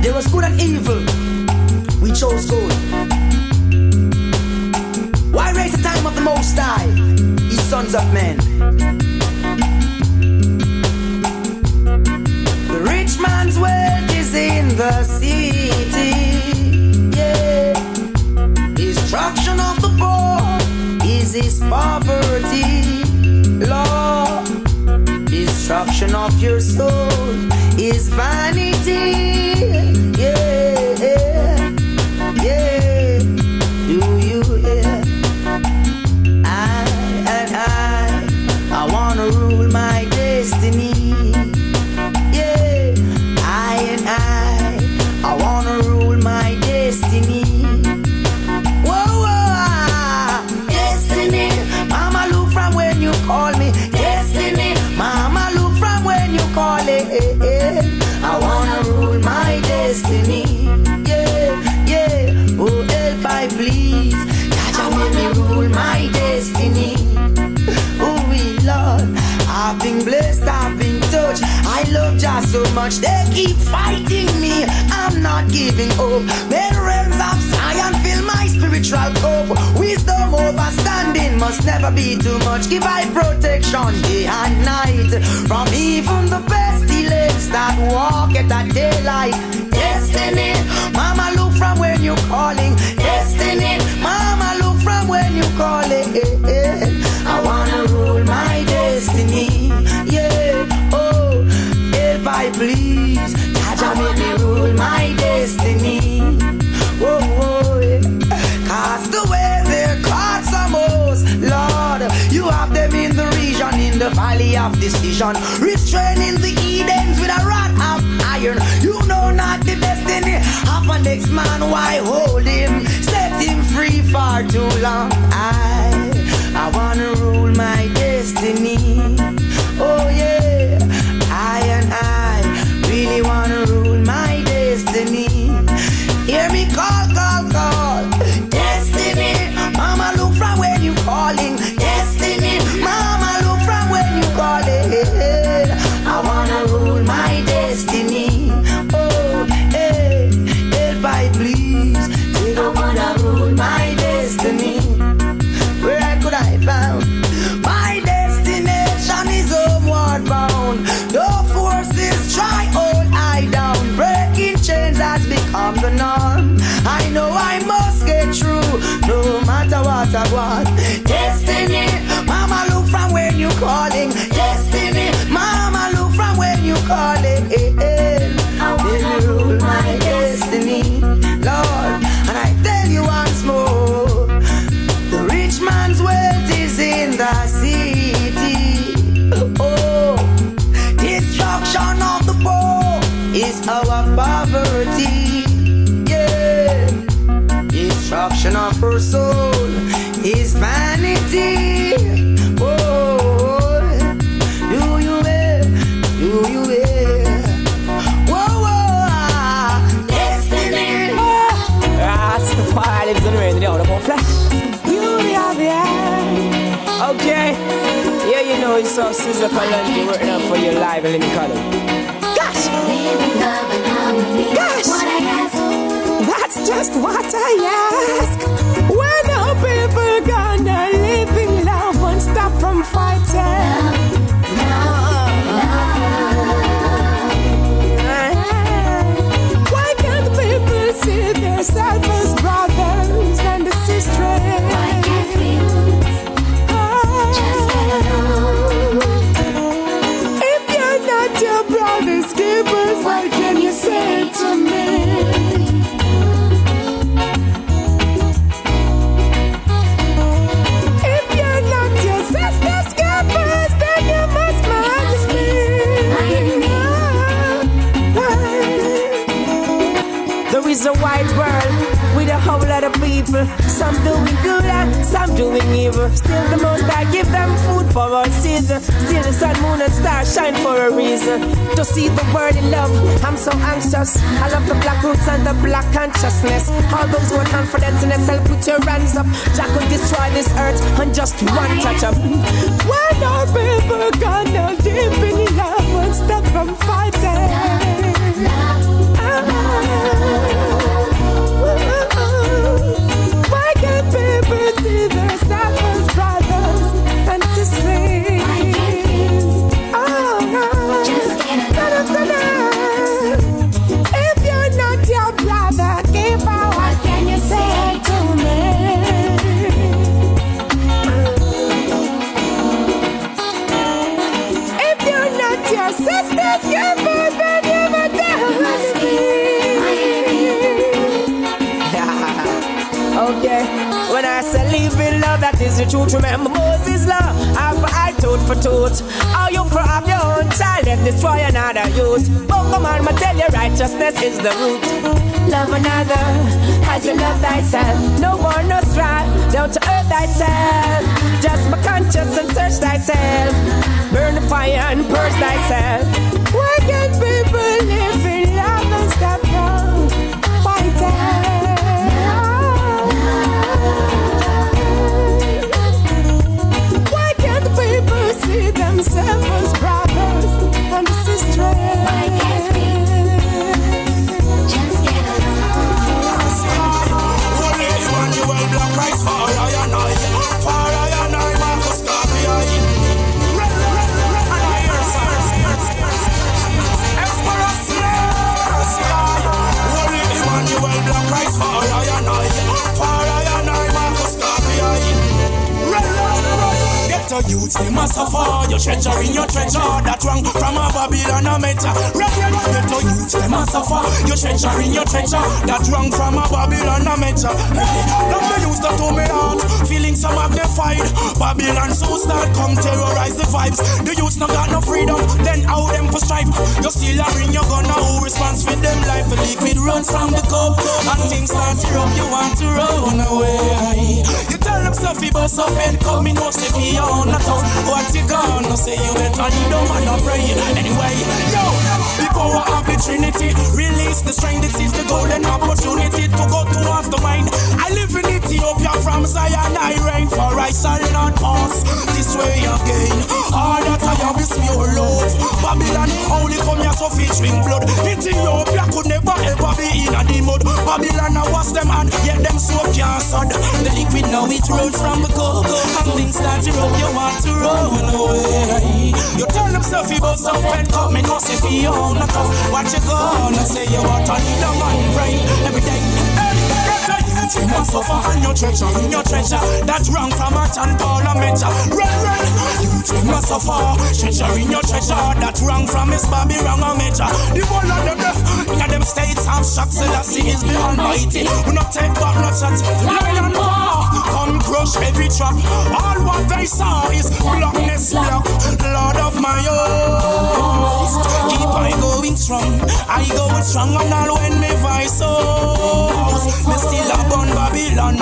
There was good and evil. We chose good. Why raise the time of the Most High, ye sons of men? The rich man's wealth is in the city. Yeah. Destruction of the poor is his poverty. Lord, destruction of your soul is vanity. Yeah, yeah. Do you hear? I wanna rule my destiny. Yeah, I wanna rule my destiny. Whoa, destiny. Mama, look from when you call me. Destiny. Mama, look from when you call it. I wanna rule my destiny. Yeah, yeah. Oh, help I please. Jah make me rule my destiny. Oh, we Lord, I've been blessed, I've been touched. I love Jah so much, they keep fighting me. I'm not giving up. May the realms of Zion fill my spiritual cup. Wisdom overstanding must never be too much. Give I protection day and night from even the pestilence that walk at that daylight. Destiny, Mama, look from when you're calling. Destiny, Mama, look from when you call it. I wanna rule my destiny. Yeah, oh, help I please. Jah make me rule my destiny. Whoa, whoa, yeah. Cast away their cards most, Lord. You have them in the region, in the valley of decision. Restraining the Edens with a rod of iron. You know not the destiny of a next man. Why hold him? Set him free for too long. I wanna rule my destiny. Oh yeah, I really wanna rule my destiny. Hear me call, call, call. Destiny, Mama, look from when you calling. Destiny, Mama, look from when you calling. I wanna rule my destiny. Oh, hey, help I please. I wanna rule my destiny. Where could I found? My destination is homeward bound. No forces try hold I down. Breaking chains has become the norm. I know I must get through, no matter what I want. Destiny, Mama, look from when you calling. Destiny, Mama, look from when you calling. Let me rule my destiny, Lord. And I tell you once more, the rich man's wealth is in the city. Oh, destruction of the poor is our poverty. Yeah, destruction of her soul is vanity. Oh, do you hear? Do you hear? Whoa, whoa, destiny. Rastafari lives in the rain, the flesh. Okay, yeah, you know it's so Sizzla Kalonji working out for your live and living color. Gosh, gosh, that's just what I ask. When our people gonna live in love and stop from fighting? Why can't people see themselves as brothers and sisters? Why can't we just get along? If you're not your brother's keepers, what can you say to me? If you're not your sister's keepers, then you must manage me. There is a wide world with a whole lot of people. Some doing good and some doing evil. Still the most I give them food for all season. Still the sun, moon and stars shine for a reason. To see the world in love, I'm so anxious. I love the black roots and the black consciousness. All those who are confident in themselves, put your hands up. Jack will destroy this earth on just one touch up. When our people gonna deep in love and stop from fighting? believe in love, that is the truth. Remember Moses' law, eye for eye, tooth for tooth. How you for have your own child and destroy another youth. Bungo man, I tell you, righteousness is the root. Love another as you love thyself. No war, no strife, don't you hurt thyself. Just be conscious and search thyself. Burn the fire and purge thyself. Why can't people live in love and stop wrong? Fighting. Why can't people see themselves as brothers and sisters? Why can't we just get along? Only Emmanuel Black Christ for I and I. For I and I, Marcus Garvey. Black Christ for I and I, Marcus Garvey. Get a youth, they must suffer. Your treasure in your treasure, that rang from a Babylon a meta. Get a youth, they must suffer. Your treasure in your treasure, that rang from a Babylon a meta. Love the youth that to me heart, feeling so magnified. Babylon so start come terrorize the vibes. The youth no got no freedom, then how them for strife. You still a bring your gun now, who responds with them life. The liquid runs from the cup, and things start to rub. You want to run away. You tell them stuff, you bust up and come in, no step on the town. What you gonna say? You better need them and not pray. Anyway, yo, the power of the Trinity, release the strength. This is the golden opportunity to go towards the mind. I live in Ethiopia from Zion, I reign, for I shall not pass this way again. All that I have is pure love. Babylon only come here so featuring blood. Ethiopia could never ever be in a the mud. Babylon I wash them and yet them so canceled. The liquid now it runs from the cup, and things start to run. You want to run away. You tell them stuff about some red cup. Me no say for you on the top. What you gonna say? You want to need a man pray every day. You must suffer on your treasure, in your treasure. That's wrong from a John Paul and Major. Run. You must suffer, treasure in your treasure. That's wrong from Miss Bobby, wrong and Major. The whole of them, in them states have shots. Selassie is the Almighty. We not take back, not shot. Lion war, come crush every track. All what they saw is blackness black. Lord of my host, keep I going strong. I going strong and all when me voice so. Me still a bun Babylon,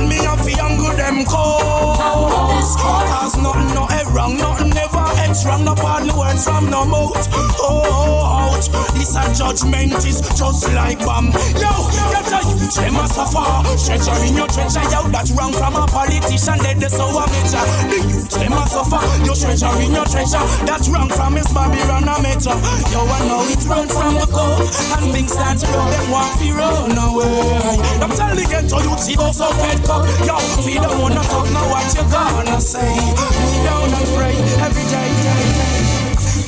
me a fi angle them cause. Cause nothing no head wrong, nothing never head wrong. No part no words from no mouth. Oh, ouch, this a judgment is just like bomb. Yo, get a youth, them a suffer. Treasure in your treasure, yo, that's wrong from a politician. Let the sour major. The youth, them a suffer. Your treasure in your treasure, that's wrong from Miss Babylon a major. Yo, I know it run from the cold, and things start to run. Them want to run away. I'm telling you, to you, see those so red cup. Yo, we don't wanna talk, now what you gonna say? We down and pray every day.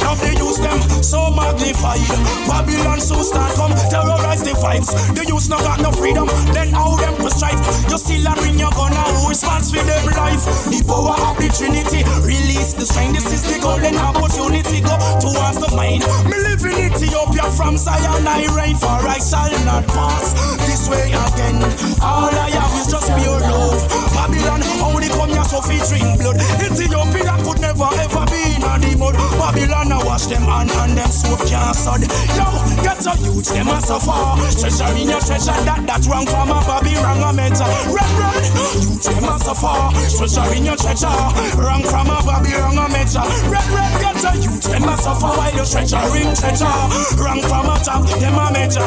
Now they use them so magnified. Babylon so start come terrorize the vibes. The youth no got no freedom, then how them to strive. You still a bring your gun now, who responds for them life? The power of the Trinity, release the strength. This is the golden opportunity, go towards the mind. Me live in Ethiopia from Zion, I reign, for I shall not pass this way again. All I have is just pure love. Babylon only come here so featuring blood. Ethiopia could never ever be in a the mud. Babylon I wash them and them so canceled. Yo, get a youth, them a suffer. Treasure in your treasure, that wrong from a Bobby, wrong a mentor. Run, youth, them a suffer. Treasure in your treasure, wrong from a Bobby, wrong a mentor. Run, get a youth, them a suffer. While your treasure in treasure, wrong from a top, them a mentor.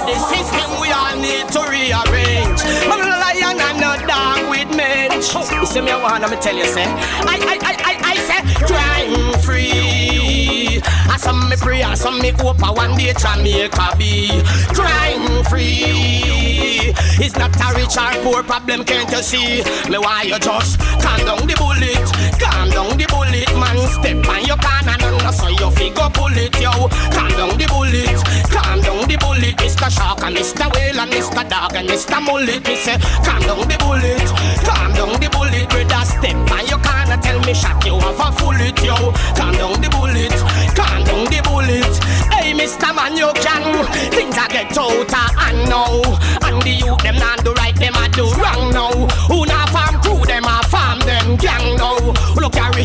The system we all need to rearrange. I'm a lion and a dog with men. You see me, I wanna tell you, say, I say, crime free. I some me pray, I some me hope, I one day Jamaica be crime free. It's not a rich or poor problem, can't you see? Me why you just calm down the bullet, man. Step on your corner, and so you figure pull it, yo. Calm down the bullet, Mr. Shark and Mr. Whale and Mr. Dog and Mr. Mullet. Me say, calm down the bullet, brother. Step on your corner, tell me shot you have a bullet, yo. Calm down the bullet. Hey, Mr. Man, you can. Things I get out and now. And the youth, them not do right, them I do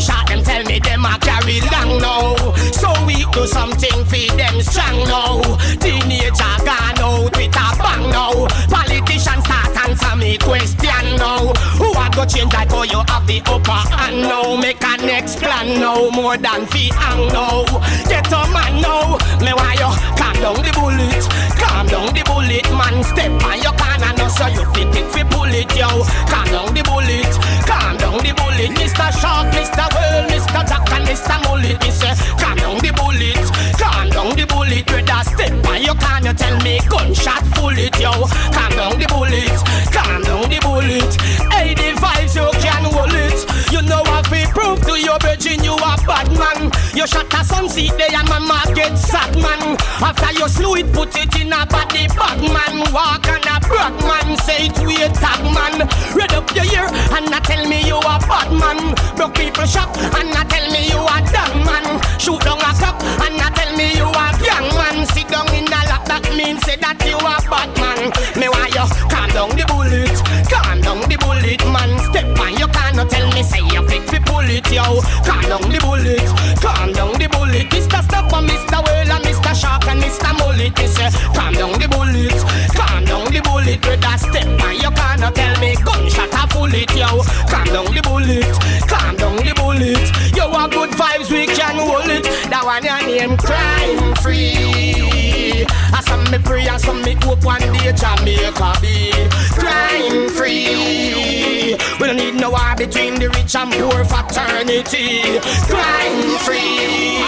story short, them tell me them a carry long now. So we do something for them strong now. Teenager gone out with a bang now. Politicians start answer me question now. Who a go change like how you have the upper hand now? Make a next plan now, more than fi hang now. Get a man now, me why you calm down the bullet. Calm down the bullet, man. Step on your corner now, so you fit it fi pull it, yo. Calm down the bullet, calm down the bullet. Mr. Shark, Mr. Well, Mr. Jack and Mr. Mullet. Me say, calm down the bullet, calm down the bullet. Brother, step on your corner, tell me gunshot full it, yo. Calm down the bullet, calm down the bullet. Hey, the vibes you can hold it. You know what we prove to your virgin, you a bad man. You shot a sunset there and mama get sad man. After you slew it, put it in a body bag man. Walk on a brag man, say it we a tag man. Read up your ear and not tell me you a bad man. Broke people shop and not tell me you a damn man. Shoot down a cop and not tell me you a young man. Sit down in a lap, that means say that you a bad man. Me why you calm down the bullet, calm down the bullet man. Step on your cannot tell me say you pick fi pull it, yo. Calm down the bullet, calm down the bullet. Mr. Stop and Mr. Well and Mr. Shark and Mr. Mullet. They say calm down the bullet, calm down the bullet. Brother, step on your cannot tell me gunshot a full it, yo. Calm down the bullet, calm down the bullet. You want good vibes, we can hold it. That one your name crime free. I some me pray and some me hope one day Jamaica be crime free. We don't need no war between the rich and poor fraternity. Crime free.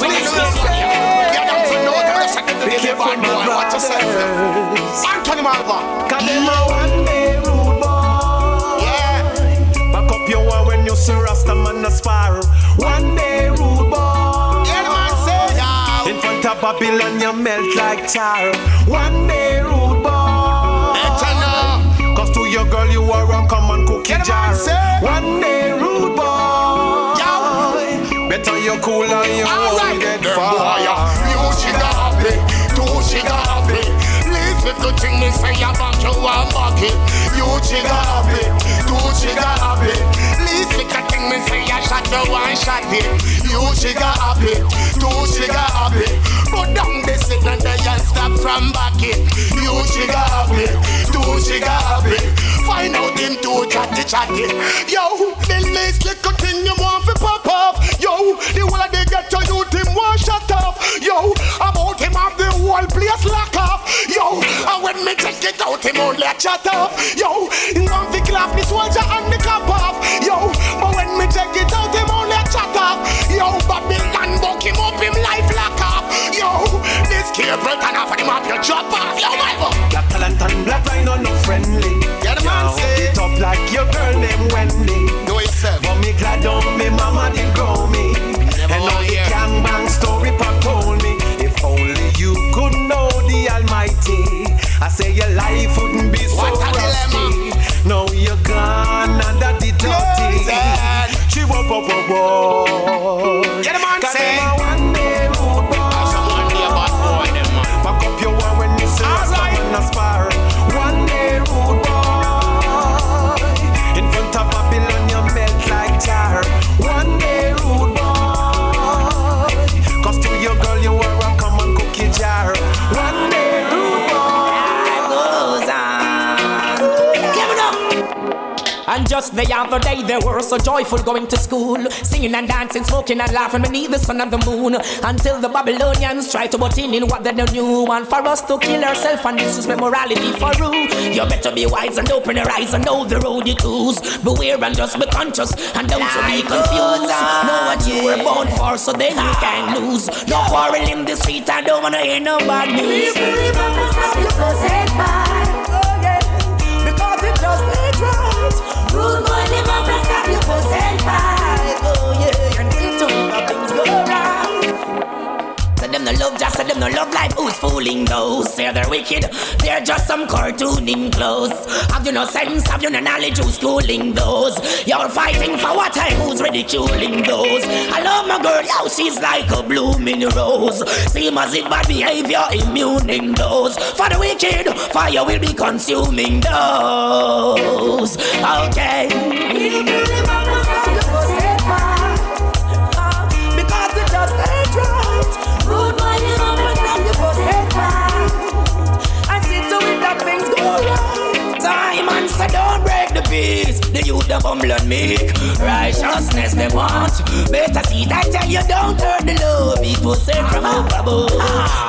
We need to get them to know the rest of the day. What to say? Anthony Malva. Cause them a one day rude boy. Yeah. Back up your one when you see Rasta man a spar. One day rude boy. Yeah, the man say yeah. In front of Babylon you melt like tar. One day rude boy. Better know. Cause to your girl you are a common cookie Yeah, the jar. man say. One day rude boy. Yeah. Better you cool and you won't get far. You should happy, two should happy. Leave it to thing me say about you and back it. You should happy, two should happy. Leave it to thing me say I shot you and shot it. You should happy, two should happy. Put down the sit and they and stop from back it. You should happy, two should happy. Find out them two chatty. Yo, the least little thing you want to pop off. Yo, the one they get to you, him one shut off. Yo, about him have the whole place lock off. Yo, and when me check it out, him only a chat off. Yo, he want to clap the soldier and the cap off. Yo, but when me check it out, him only a chat off. Yo, Babylon buck him up, him life lock off. Yo, this Capleton and half of him up, you drop off. Yo, my boy. Capleton black rhino no friendly. Yeah, the man say. It up like your girl named Wendy. Do it, sir. But me glad on me mama did grow me. And all the gang bang story pop told me. If only you could know the Almighty. I say your life wouldn't be so rusty. Now you're gone under the dirty. She whoop. Yeah, the man say. One day rude boy. One day bad boy, them man. Back up your one when you see someone a spar. One day rude boy. In front of Babylon you melt like tar. One day rude boy. Cause to your girl you are a common cookie jar. One day rude boy. Goes on. Give it up. And just the other day they were so joyful going to school, singing and dancing, smoking and laughing beneath the sun and the moon, until the Babylonians tried to butt in what they don't knew, and for us to kill ourselves and disrespect morality for you. You better be wise and open your eyes and know the road you choose. Beware and just be conscious and don't to be confused. Know what you were born for, so then you can lose. No quarrel in the street, I don't wanna hear no bad news. Because it just ain't right. Rude boy, live up and stop you for self-fight. Oh yeah, and till things go wrong. Say them no love, just say them no love life. Who's fooling those? Say they're wicked, they're just some cartooning clothes. Have you no sense, have you no knowledge? Who's schooling those? You're fighting for what time? Who's ridiculing those? I love my girl, how she's like a blooming rose. Same as it bad behavior, immuning those. For the wicked, fire will be consuming those. Okay. make righteousness they want. Better see that tell you don't turn the love. It was sent from up above.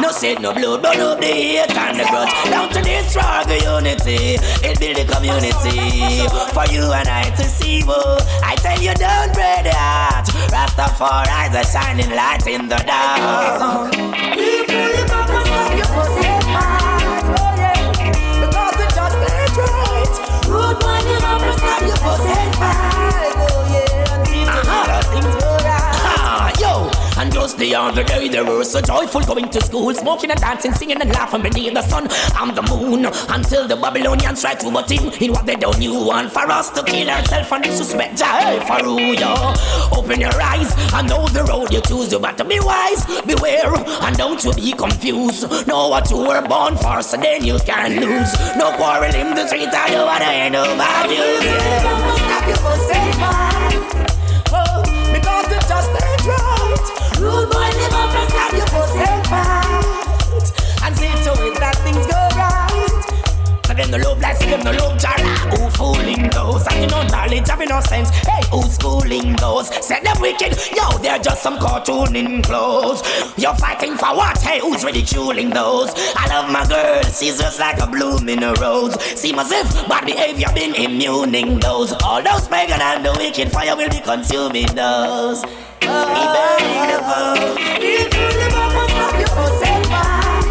No said no blood, but up the hate and the grudge. Down to destroy the unity. It build the community for you and I to see. I tell you don't break the heart. Rastafari is a shining light in the dark. People live up and stop you for safe heart. Oh yeah, because it just ain't right. Rude boy live up and stop you for safe heart. Oh yeah, and see to all things go right. Yo, and just the other day they were so joyful going to school, smoking and dancing, singing and laughing beneath the sun and the moon, until the Babylonians tried to butt in what they don't knew, and for us to kill ourselves and disrespect Jah Faru, yo. Open your eyes and know the road you choose. You better be wise, beware, and don't you be confused. Know what you were born for, so then you can lose. No quarrel in the street, I don't wanna hear no bad news. Yeah, stop you for safe. Oh, because it just ain't right. Rude boy live up and stop you for safe fight. And see to it that things go right. But them no love like see them no love Jara. Who fooling those? And you know knowledge have no sense. Hey, who's fooling those? Said them wicked. Yo, they're just some cartooning clothes. You're fighting for what? Hey, who's ridiculing those? I love my girl. She's just like a bloom in a rose. Seem as if bad behavior been immuning those. All those pagan and the wicked fire will be consuming those. We burning the phone. People live up and stop you for safe fight.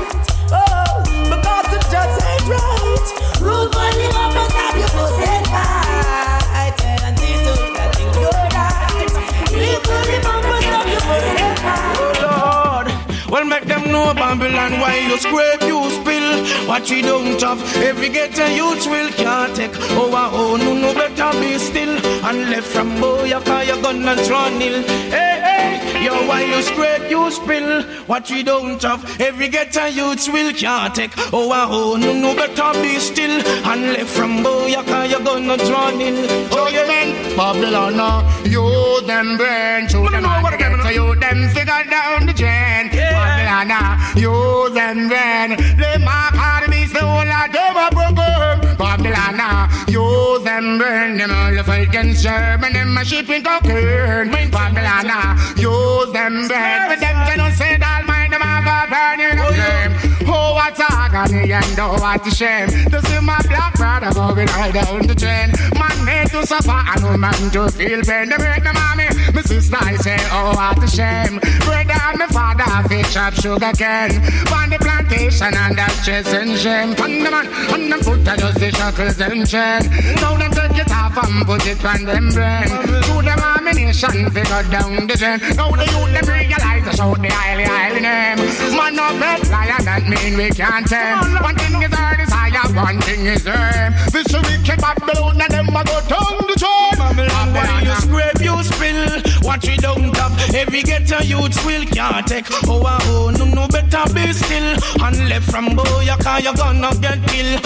Oh, because it just ain't right. Rude boy live up and stop you for safe fight. And see to it that things go right. People live up and stop you for safe fight. Oh Lord, well make them know Babylon why you scrape, you spill. What you don't have, every ghetto youth will can't take. Oh, no better be still. And left from boy, cause you're gonna run ill. Hey, hey, yo, why you scrape, you spill. What you don't have, every ghetto youth will can't take. Oh, no better be still. And left from boy, cause you're gonna run ill. Oh, yeah, man, Babylon, you them brain, shoot them on the ghetto, you them figure down the chain. Babylon, you them brain, they mark hard to be so like them a broken. Babylon, you them brain, them all the fight against German, them a shipping cocaine. Babylon, you them brain, but them cannot say that mind, them a go burning the flame. Oh, what agony and oh, what a shame to see my black brother going right down the drain. Man made to suffer and no man to feel pain. They break the mommy, my sister I say, oh, what a shame. Brother and my father fish up sugar cane. On the plantation and that stress and shame. On the man, on them foot I just the shackles and chain. Now them take it off and put it on them brain. To them ammunition figure down the drain. Now the youth them realize to shout the highly name. Man no bed lion that mean we can't tame. One thing is our desire, one thing is aim. This wicked Babylon and them a go down the drain. Babylon, why you scrape, you spill. What we don't have, every ghetto youth will can't take. Oh, no better be still. And left from boy, cause you're gonna get killed.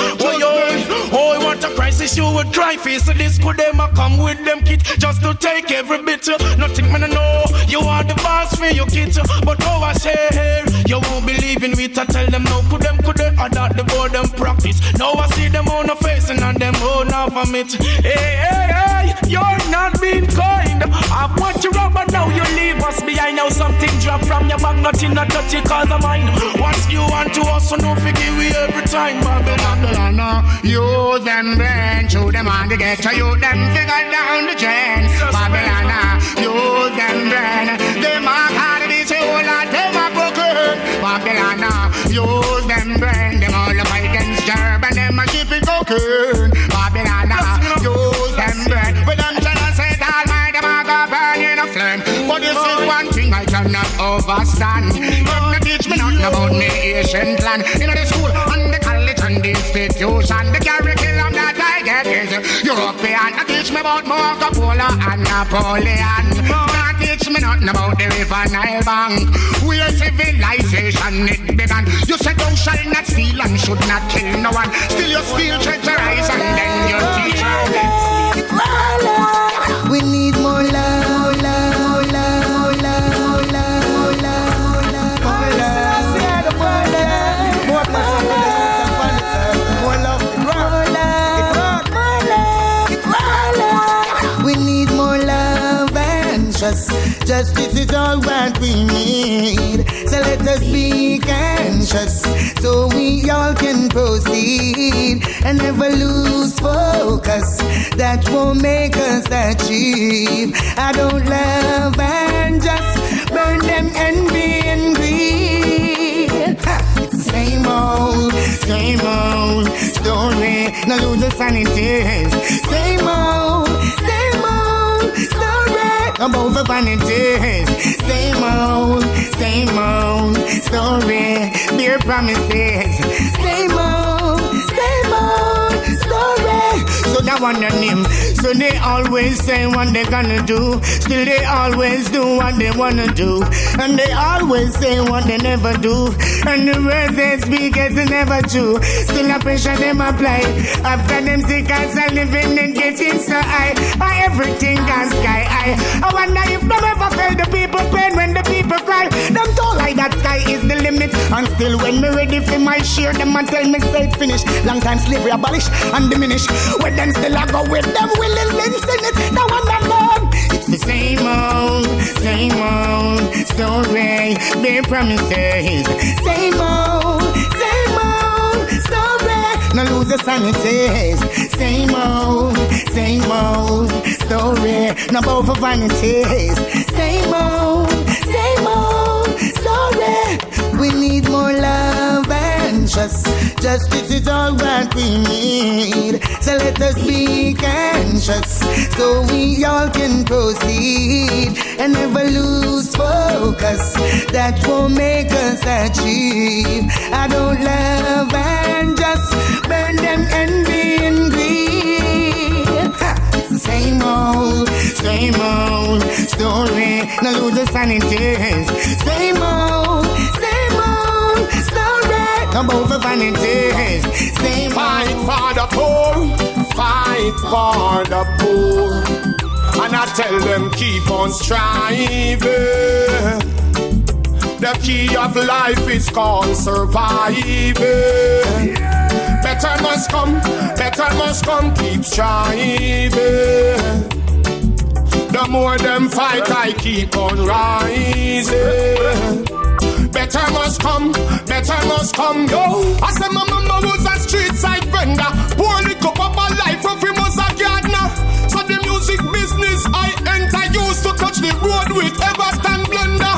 Oh, what a crisis you would cry face. So this could them a come with them kit just to take every bit. Nothing man know, you are the boss for your kids. But oh, I say, you won't believe in it. I tell them no, could they adopt the board them practice. Now I see them on the face and on them own off of it. Hey, you're not being kind. I've watched you rub and now you leave us behind. Now something drop from your bag, nothing not touch it cause of mine. Once you want to us, so no forgive we every time. Babylon, you them brain, shoot them on the ghetto, you them figure down the chain. Babylon, you them brain, they mark hard to be so like them a broken. Babylon, use them brain, them all the fight against German, them a shipping cocaine. Babylon, use them brain, with them jealous say all my them a go burn in a flame. But this is one thing I cannot overstand. Them teach me nothing about me Asian clan. In the school and the college and the institution, the curriculum that I get is European. They teach me about Marco Polo and Napoleon. They teach me nothing about the River Nile Bank, where civilization it began. You said thou shalt not steal and should not kill no one. Still you steal, treasurize and then you teach. We need more love, more love, more love, more love, more love, more love, more love, more love, more love, more love. We need conscious. Justice is all what we need. So let us be conscious, so we all can proceed and never lose focus. That won't make us achieve. I don't love and just burn them envy and greed. It's the same old story. No lose the sanity. Same old story about the vanity. Same old story. Bear promises. Same old story. So that one on him. So they always say what they gonna do. Still they always do what they wanna do. And they always say what they never do. And the words they speak is never true. Still a pressure them apply. After them sick as a living and getting so high. Everything gone sky high. I wonder if them ever felt the people pain when the people cry. Them told like that sky is the limit. And still when me ready for my share, them and tell me say it finished. Long time slavery abolished and diminished. When them still I go with them willing links in it. Now one and none. It's the same old story. Their promises. Same old story. No lose the sanity. Same old story. No bow for vanities. Same old story. We need more love and trust. Justice is all what we need. So let us be conscious, so we all can proceed and never lose focus. That won't make us achieve. I don't love and just burn them envy and greed. It's the same old story. No lose the sanity. Same old story. About the vanities. Same Fight for the poor. And I tell them keep on striving. The key of life is called surviving. Better must come, keep striving. The more them fight, I keep on rising. Better must come, yo. I said my mama was a street side vendor. Poor little papa life of him was a gardener. So the music business I enter, used to touch the road with Everton blender.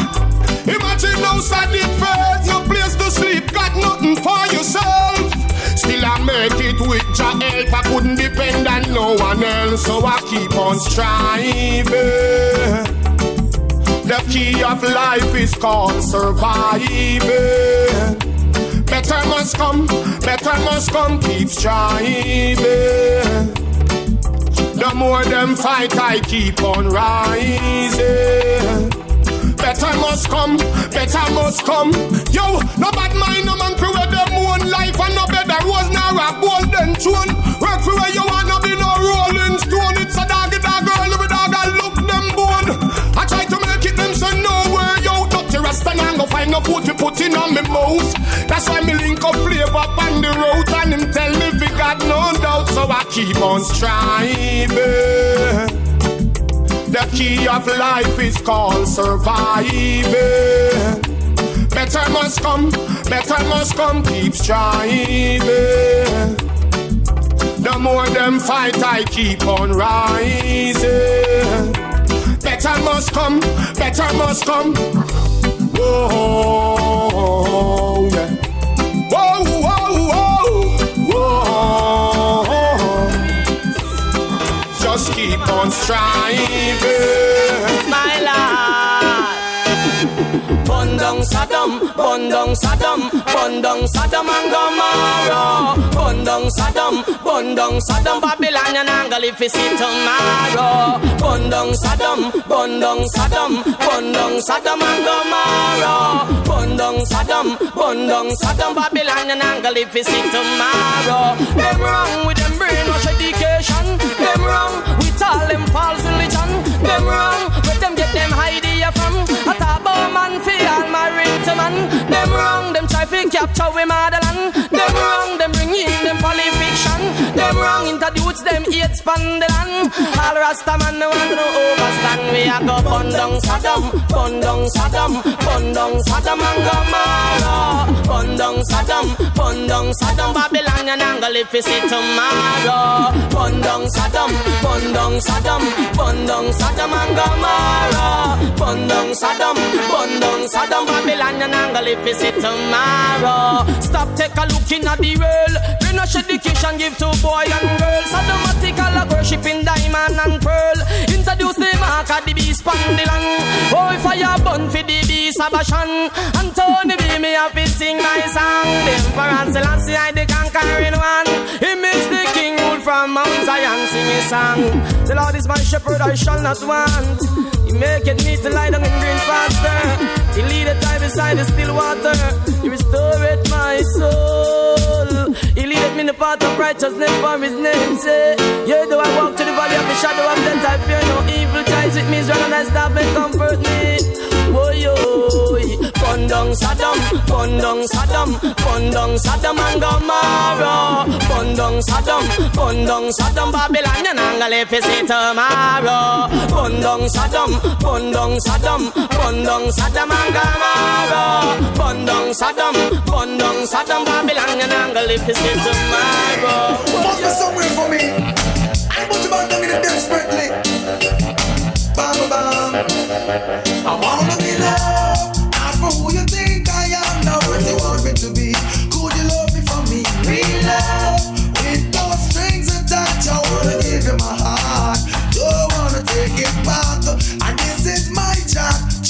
Imagine how sad it felt, no place to sleep, got nothing for yourself. Still I make it with your help, I couldn't depend on no one else. So I keep on striving. The key of life is called surviving. Better must come, keep striving. The more them fight, I keep on rising. Better must come. Yo, no bad mind, no man for where them own life. And no better rose nor a golden throne. Work for where you wanna be, no rolling stone. It's a dog girl with dog, I look them bone. I try to make it them say nowhere, yo. Dirty rasta and go find no food to put in on me mouth. That's why me link up flavor on the road. And him tell me we got no doubt. So I keep on striving. The key of life is called surviving. Better must come, keep striving. The more them fight, I keep on rising. Better must come. Whoa, yeah. Whoa. Just keep on striving. My lord. Bundong Saddam and Gomorrah. Bundong Saddam, Babylon and gonna live to see tomorrow. Bundong Saddam and Gomorrah. Bundong Saddam, Babylon and gonna live to see tomorrow. Them wrong with them brainwash education. Them wrong with all them false religion. Them wrong with them get them idea from. A tabo man fi all married to man. Them wrong, them try fi capture we motherland. Them wrong, them bring in them poly fiction. Them wrong into youths them hate span the land. All Rasta man no want no overstand. We a go bun down Saddam, bun down Saddam, bun down Saddam and Gomorrah. Bun down Saddam, bun down Saddam. Babylonian angle if you see tomorrow. Bun down Saddam, bun down Saddam, bun down Saddam and Gomorrah. Bun down Saddam, bun down Saddam. Babylonian angle if you see tomorrow. Stop, take a look in at the world. Bring us education, give to boy and girl. Sadomatical like worshipping diamond and pearl. Introduce the mark of the beast pandilan. Oh, if I have bun for the beast Abashan. Anthony B, me have to sing my song. The Emperor Selassie, I the conquering one. He makes the king rule from Mount Zion, sing his song. The Lord is my shepherd, I shall not want. He maketh me to lie down in green pasture. He leadeth I beside the still water. He restoreth my soul. He leadeth me in the path of righteousness for his name's sake. Yea, though I walk to the valley of the shadow of death, I fear no evil. Ties with me, is and I stop and comfort me. Boy, bun down Saddam, bun down Saddam, bun down Saddam and Gomorrah. Bun down Saddam, bun down Saddam. Babylonian angle if you see tomorrow. Bun down Saddam, bun down Saddam, bun down Saddam and Gomorrah. Bun down Saddam, bun down Saddam. Babylonian angle if you see tomorrow. Must be somewhere for me. I Buju Banton in the desperately. Bam, bam. I wanna be loved, not for who you think I am, not what you want me to be. Could you love me for me? Real love, with no strings attached. I wanna give you my heart, don't wanna take it back. And this is my chance.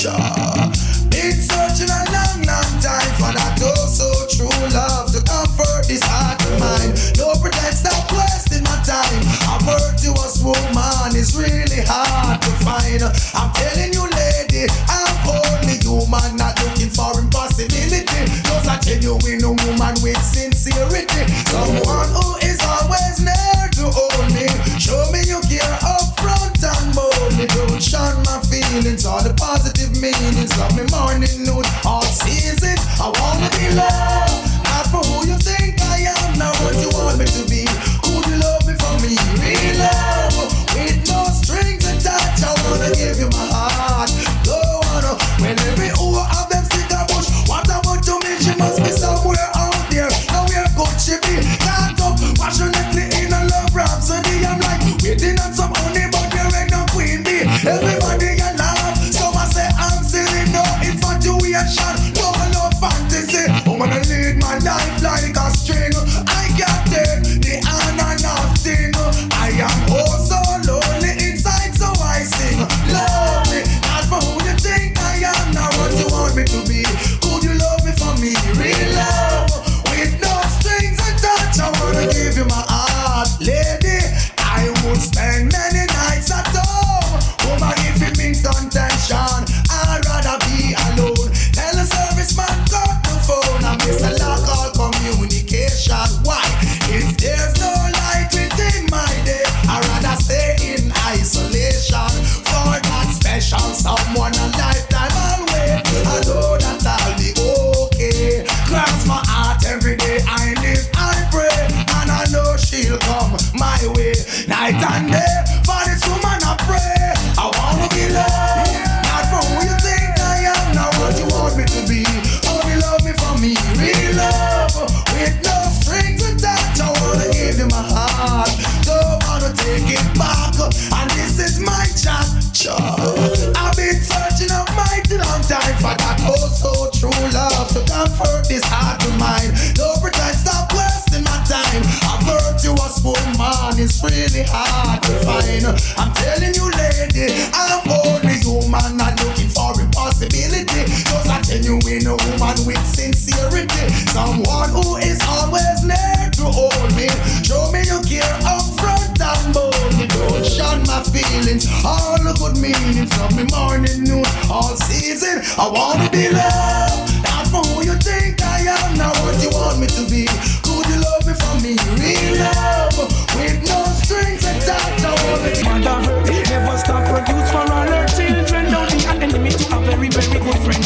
Been searching a long, long time for that oh so true love to comfort this heart of mine. No pretense, stop wasting my time. A virtuous woman is really hard to find. I'm telling you, lady, I'm only human, not looking for impossibility. Just a genuine woman with sincerity. Someone who is always there to hold me. Show me you care up front and boldly. Don't shun my feelings or the positive meanings of me morning, noon, all seasons. I wanna be loved, not for who you think I am, not what you want me to be. Could you love me for me? Real love, with no strings attached. I wanna give you my heart. Don't wanna, when every hour of them stick a bush. What about you, me? She must be somewhere out there. Now where could she be? Can't up passionately in a love rhapsody. I'm like waiting on some honey, but there ain't no queen bee. Everybody you laugh, so I say I'm silly. No infatuation, no fantasy. I'm gonna lead my life like a string. I can't take the on and off thing. I am oh so lonely inside, so I sing. Love me, not for who you think I am, not what you want me to be. Could you love me for me? Real love, with no strings attached. I wanna give you my heart, lady. I would spend many nights at home. Woman, if it means contention, I'd rather be alone. Tell the serviceman cut the phone. I miss a lock all communication. Why? If there's no light within my day, I'd rather stay in isolation. For that special someone a lifetime I'll wait. I know that I'll be okay. Cross my heart every day. I live, I pray, and I know she'll come my way. Night and day, for this woman I pray. I wanna be loved, not for who you think I am, not what you want me to be. Only love me for me, real love, with no strings attached. I wanna give you my heart, don't wanna take it back. And this is my chance. I've been searching a mighty long time for that oh so true love to comfort this heart of mine. No pretend, stop wasting my time. A virtuous woman is really hard to find. I'm telling you, lady, I'm only human, not looking for impossibility. Just a genuine woman with sincerity. Someone who is always there to hold me. Show me you care up front and boldly. Don't shun my feelings, all the good meanings of me morning, noon, all season. I wanna be loved, not for who you think I am, not what you want me to be. Could you love me for me? Real love, with no strings attached. I wanna be mother hurt, never stop produce for all her children. Don't be an enemy to a very, very good friend.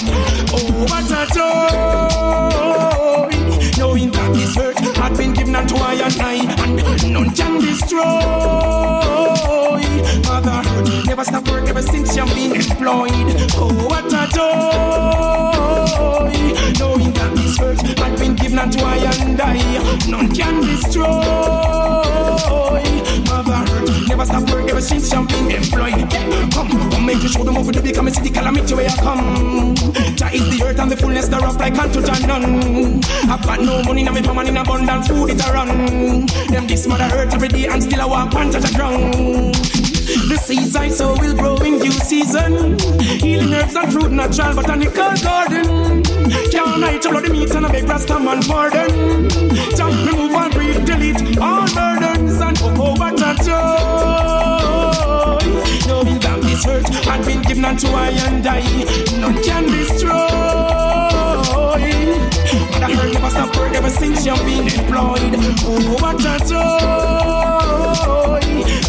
Oh, what a joy, knowing that this hurt had been given unto I and I, and none can destroy. Mother Earth never stop work ever since you've been employed. Oh, what a joy, knowing that this earth had been given unto I and I. None can destroy. Mother Earth never stop work ever since you've been employed. Come make you show them over the big and see the calamity where I come. That is the earth and the fullness thereof like unto none. I've got no money, now me come in abundance, food it a run. Them this mother earth every day and still I walk on to the ground. The seeds I sow will grow in due season. Healing herbs and fruit, natural botanical garden. Can't I tell the meat and a big rasta man pardon. Jump, remove and breathe, delete all burdens. And oh, what a joy, knowing that this earth had been given unto I and I. None can destroy. But I heard never stop work ever since you've been employed. Oh, what a joy,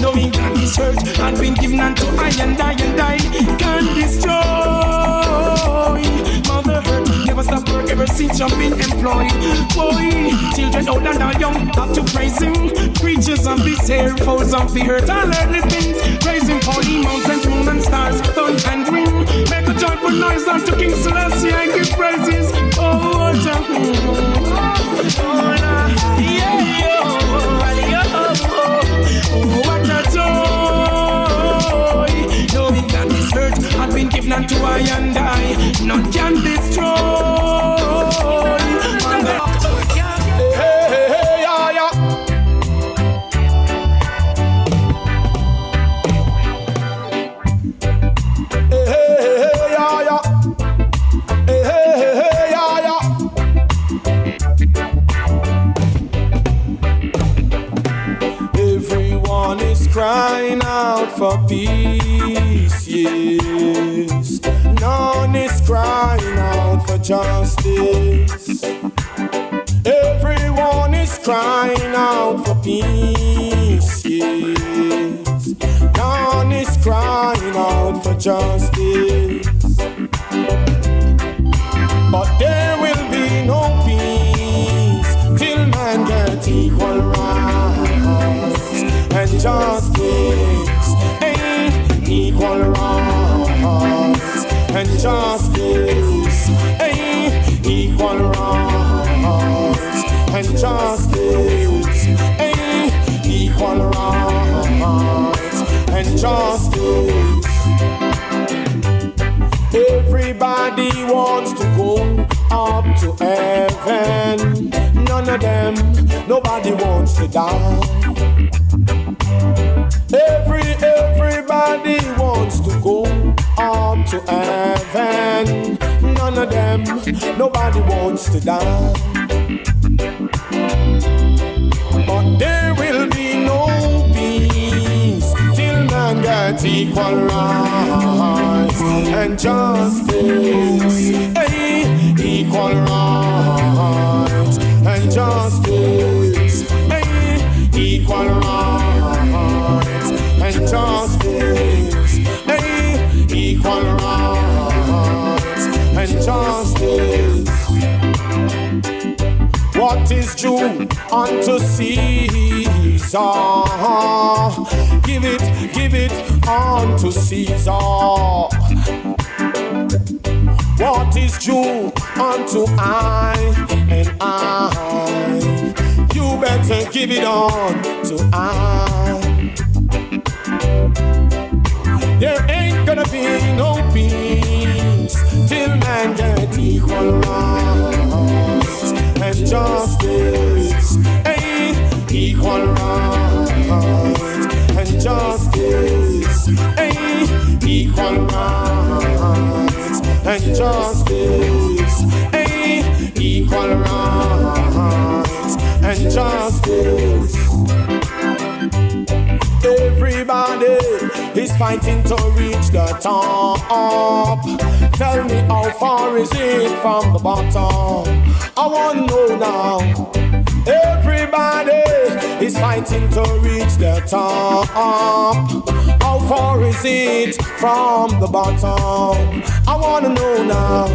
knowing that this earth had been given unto I and I can destroy. Mother Earth never stop work ever since you've been employed. Boy, children old and young have to praise him. Creatures of this air, foes of the earth, all earthly things. Praise him for the mountains, moon and stars, sun and wind. Make a joyful noise unto King Celestia and give praises. Oh, what a what a joy, knowing that this earth had been given unto I and I. None can destroy. Crying out for peace, yes. None is crying out for justice. Everyone is crying out for peace, yes. None is crying out for justice. But there will be no peace till man gets equal rights and justice, equal rights and justice, equal rights and justice, equal rights and justice. Everybody wants to go up to heaven. None of them, nobody wants to die. Everybody wants to go up to heaven. None of them, nobody wants to die. But there will be no peace till man gets equal rights and justice. Equal rights and justice. Equal rights and justice, equal rights and justice. What is due unto Caesar? Give it unto Caesar. What is due unto I and I? You better give it on to I. There ain't gonna be no peace till man gets equal rights and justice. Equal rights and justice. Equal rights and justice. Equal rights and justice. Everybody is fighting to reach the top. Tell me how far is it from the bottom? I wanna know now. Everybody is fighting to reach the top. How far is it from the bottom? I wanna know now.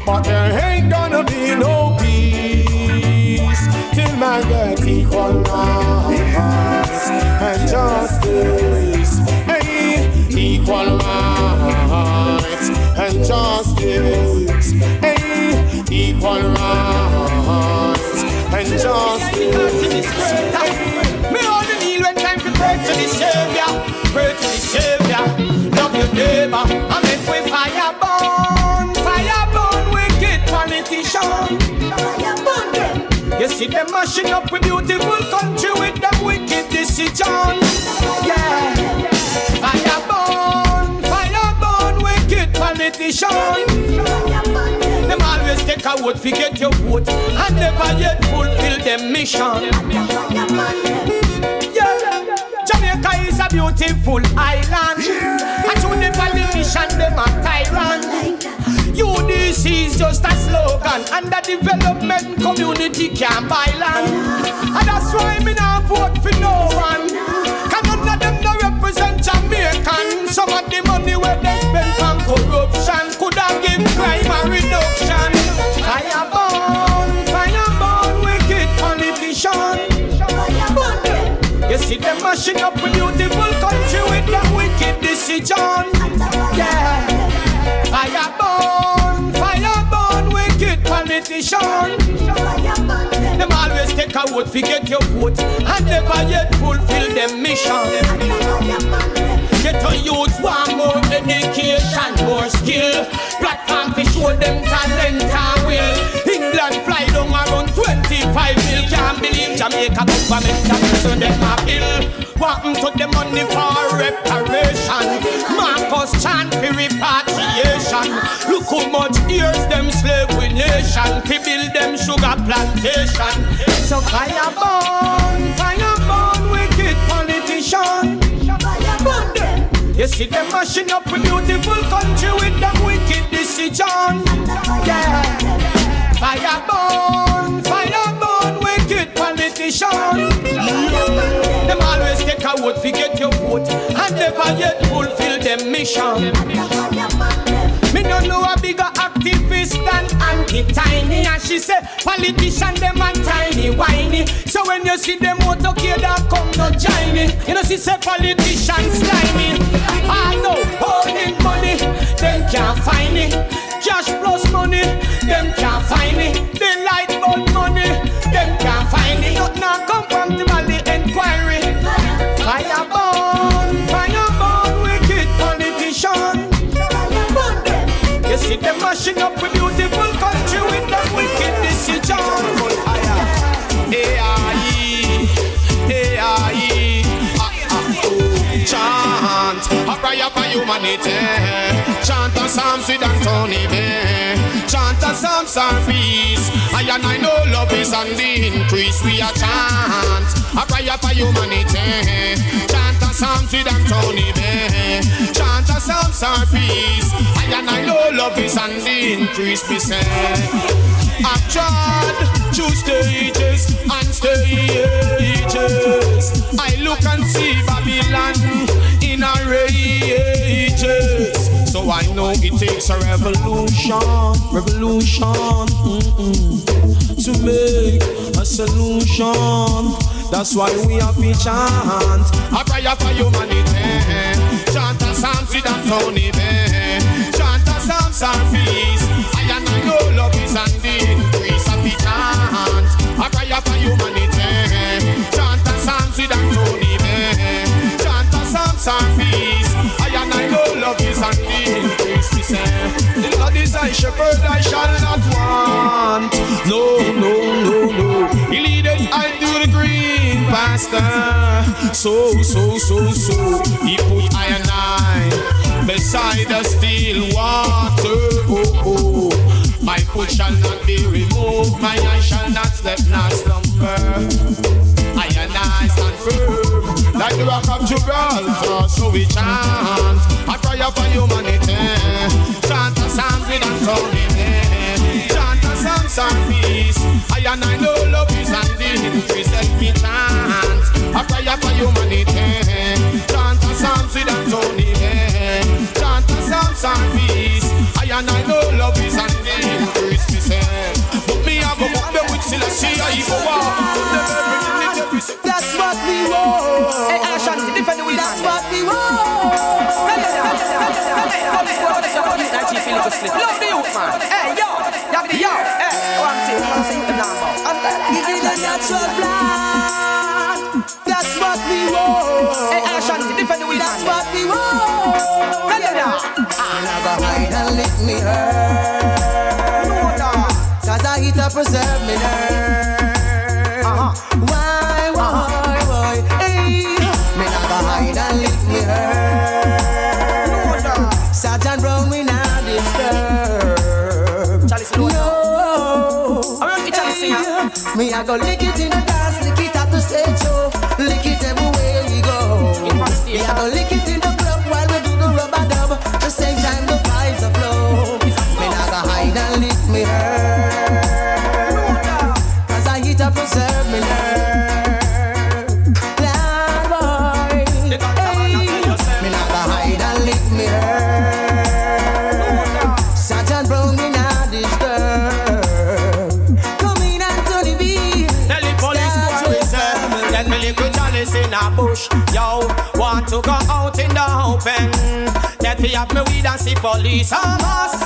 But there ain't gonna be no peace till man gets equal rights hey, equal rights and justice, hey, equal rights and justice. Me only kneel when time to pray to the Savior, pray to the Savior. Love your neighbor and make we fire burn wicked politician. You see them mashing up with beautiful country with them wicked decision. Yeah, fire burn wicked politician. Them always take a vote, forget your vote, and never yet fulfill them mission. Yeah, Jamaica is a beautiful island. And to the politician, them a tyrant. UDC is just a slogan, and the development community can't buy land. And that's why me not vote for no one. Cause none of them no represent Jamaican. Some of the money where they spend on corruption could have given crime a reduction. Fire burn, wicked politician. You see them mashing up a beautiful country with the wicked decision. Yeah, fire burn, wicked politician. Them always take a vote, forget your vote, and never yet fulfill them mission. Get a youth want more education, more skill. Platform to show them talent and will. England fly down around 25 mil. Can't believe Jamaica government can so them a bill. Wanting to the money for reparation. Marcus chant for repatriation. Look how much years them slave with nation. To build them sugar plantation. So fire burn, wicked politician. You see them mashing up a beautiful country with them wicked decision. Yeah, fire burn, wicked politician. Them always take a vote, forget your vote, and never yet fulfill them mission. Me don't know a bigger activist than Auntie Tiny, and she say politician them and tiny whiny. So when you see them out okay, that come no join me. You know she say politician slimy. I know holding money, them can't find me. Cash plus money, them can't find me. They light bulb money, them can't find me. Not now come from the Mali inquiry. Fire burn, wicked politician. You see them mashing up a beautiful country with that wicked decision. Chant a prayer for humanity. Chant a psalms with Anthony Bay. Chant a psalms and peace. I know love is on the increase. We are chant a prayer for humanity. Chant a psalms with Anthony Bay. Chant a psalms and peace. I know love is on the increase. We say I've tried to stages and stages. I look and see Babylon in a rages. So I know it takes a revolution to make a solution. That's why we have to chant a prayer for humanity. Chant a psalms with Anthony Bay. Chant a psalms and peace. I know love is on the increase. Of the chant a prayer for humanity. Chant a psalms with Anthony Bay. Chant a psalms and peace. I know love is on the increase. We say the Lord is thy shepherd, I shall not want. No. He leadeth I to the green pasture. So. He put I and I beside the still water. My foot shall not be removed, my eye shall not sleep nor slumber. I and I stand firm, like the rock of Gibraltar. So we chant a prayer for humanity. Chant a psalms with Anthony Bay. Chant a psalms and peace. I and I know love is on the increase. Let me chant a prayer for humanity. Chant a psalms with Anthony Bay. Chant a psalms and peace. I and I know love is on the increase. Me say, but me I go walk them with Sizzla, I go walk. That's what we want. Hey, Ashanti, defend the winner. lick me hurt. Cause I hit a preserve me nerve. Why, hey. Me not go hide and lick me hurt. Sergeant Brown, me not disturb. Me I go lick it in the dance, lick it at the stage show, lick it everywhere we go. Me I go lick it in the club while we do the rubber dub. The same time the vibes are flow. Me I go hide and lick me hurt. Cause I hit a preserve me nerve. Lord boy, hey. Me I go hide and lick me hurt. Sergeant Brown me not disturb. In a bush, yo, want to go out in the open. Let me have me weed and see police.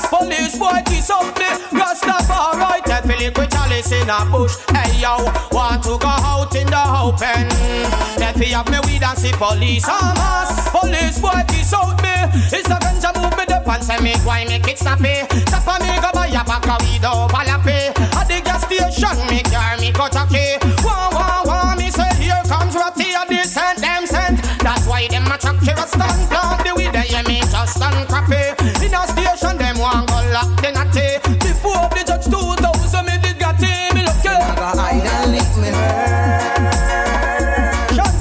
Police boy kiss up me, Rastafari. Let me liquid chalice in a bush. Hey yo, want to go out in the open. Let me have me weed and see police. Police boy kiss up me. It's a ganja move me the pants and make why make it snappy. Stop on me go buy a pack of weed over palape. At the gas station me car me cut a key. Wah me say here comes Ratty a descent them sent. That's why them a chuck here a stand plant the weed they me just stand crappy. In a station them want go lock the natty. Before the judge 2000 me did got him me look at. I go hide and lick me hurt.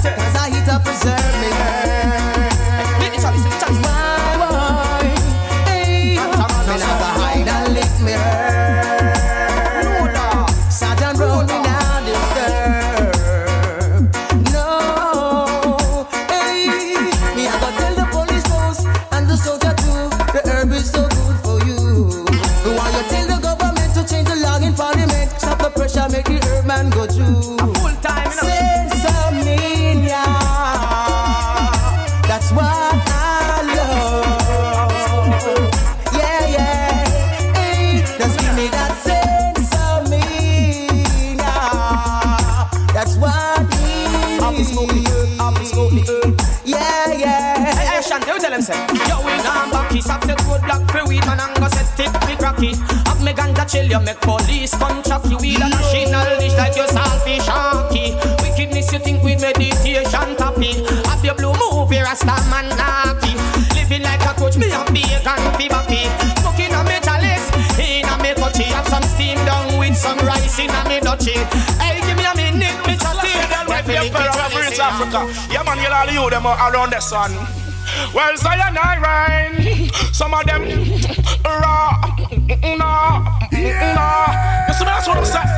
Cause I hit a preserve me hurt. My boy, hey. Me I go hide and lick me hurt. Sergeant Brown me not disturb. No, hey. Me I go tell the police boss and the soldier too. The herb is so good for you. Why you tell the government to change the law in parliament? Stop the pressure, make the herb man go through. A full time, you know. Sensaminia. That's what I love. Yeah. Hey, just give me that sensaminia. That's what we I'll be smoking the herb. Yeah. Hey, Shanty, you tell him say, yo, we gone back. He stop set road block for weed, man, and go set tip me cracky. Have me ganja chill, you make police come track you. Weed a national dish like your salty shanky. Wickedness you think with meditation tappy. Have your blue movie, Rasta man nappy. Living like a coach, me and bacon fi bappy. Smoking a me chalice, in a me coachy. Have some steam down with some rice in a me dutchy. Hey, give me a minute, me chatty. Africa. Yeah man, you all you them around the sun. Well, Zion I rain. Some of them raw. No. You see that's what I'm saying.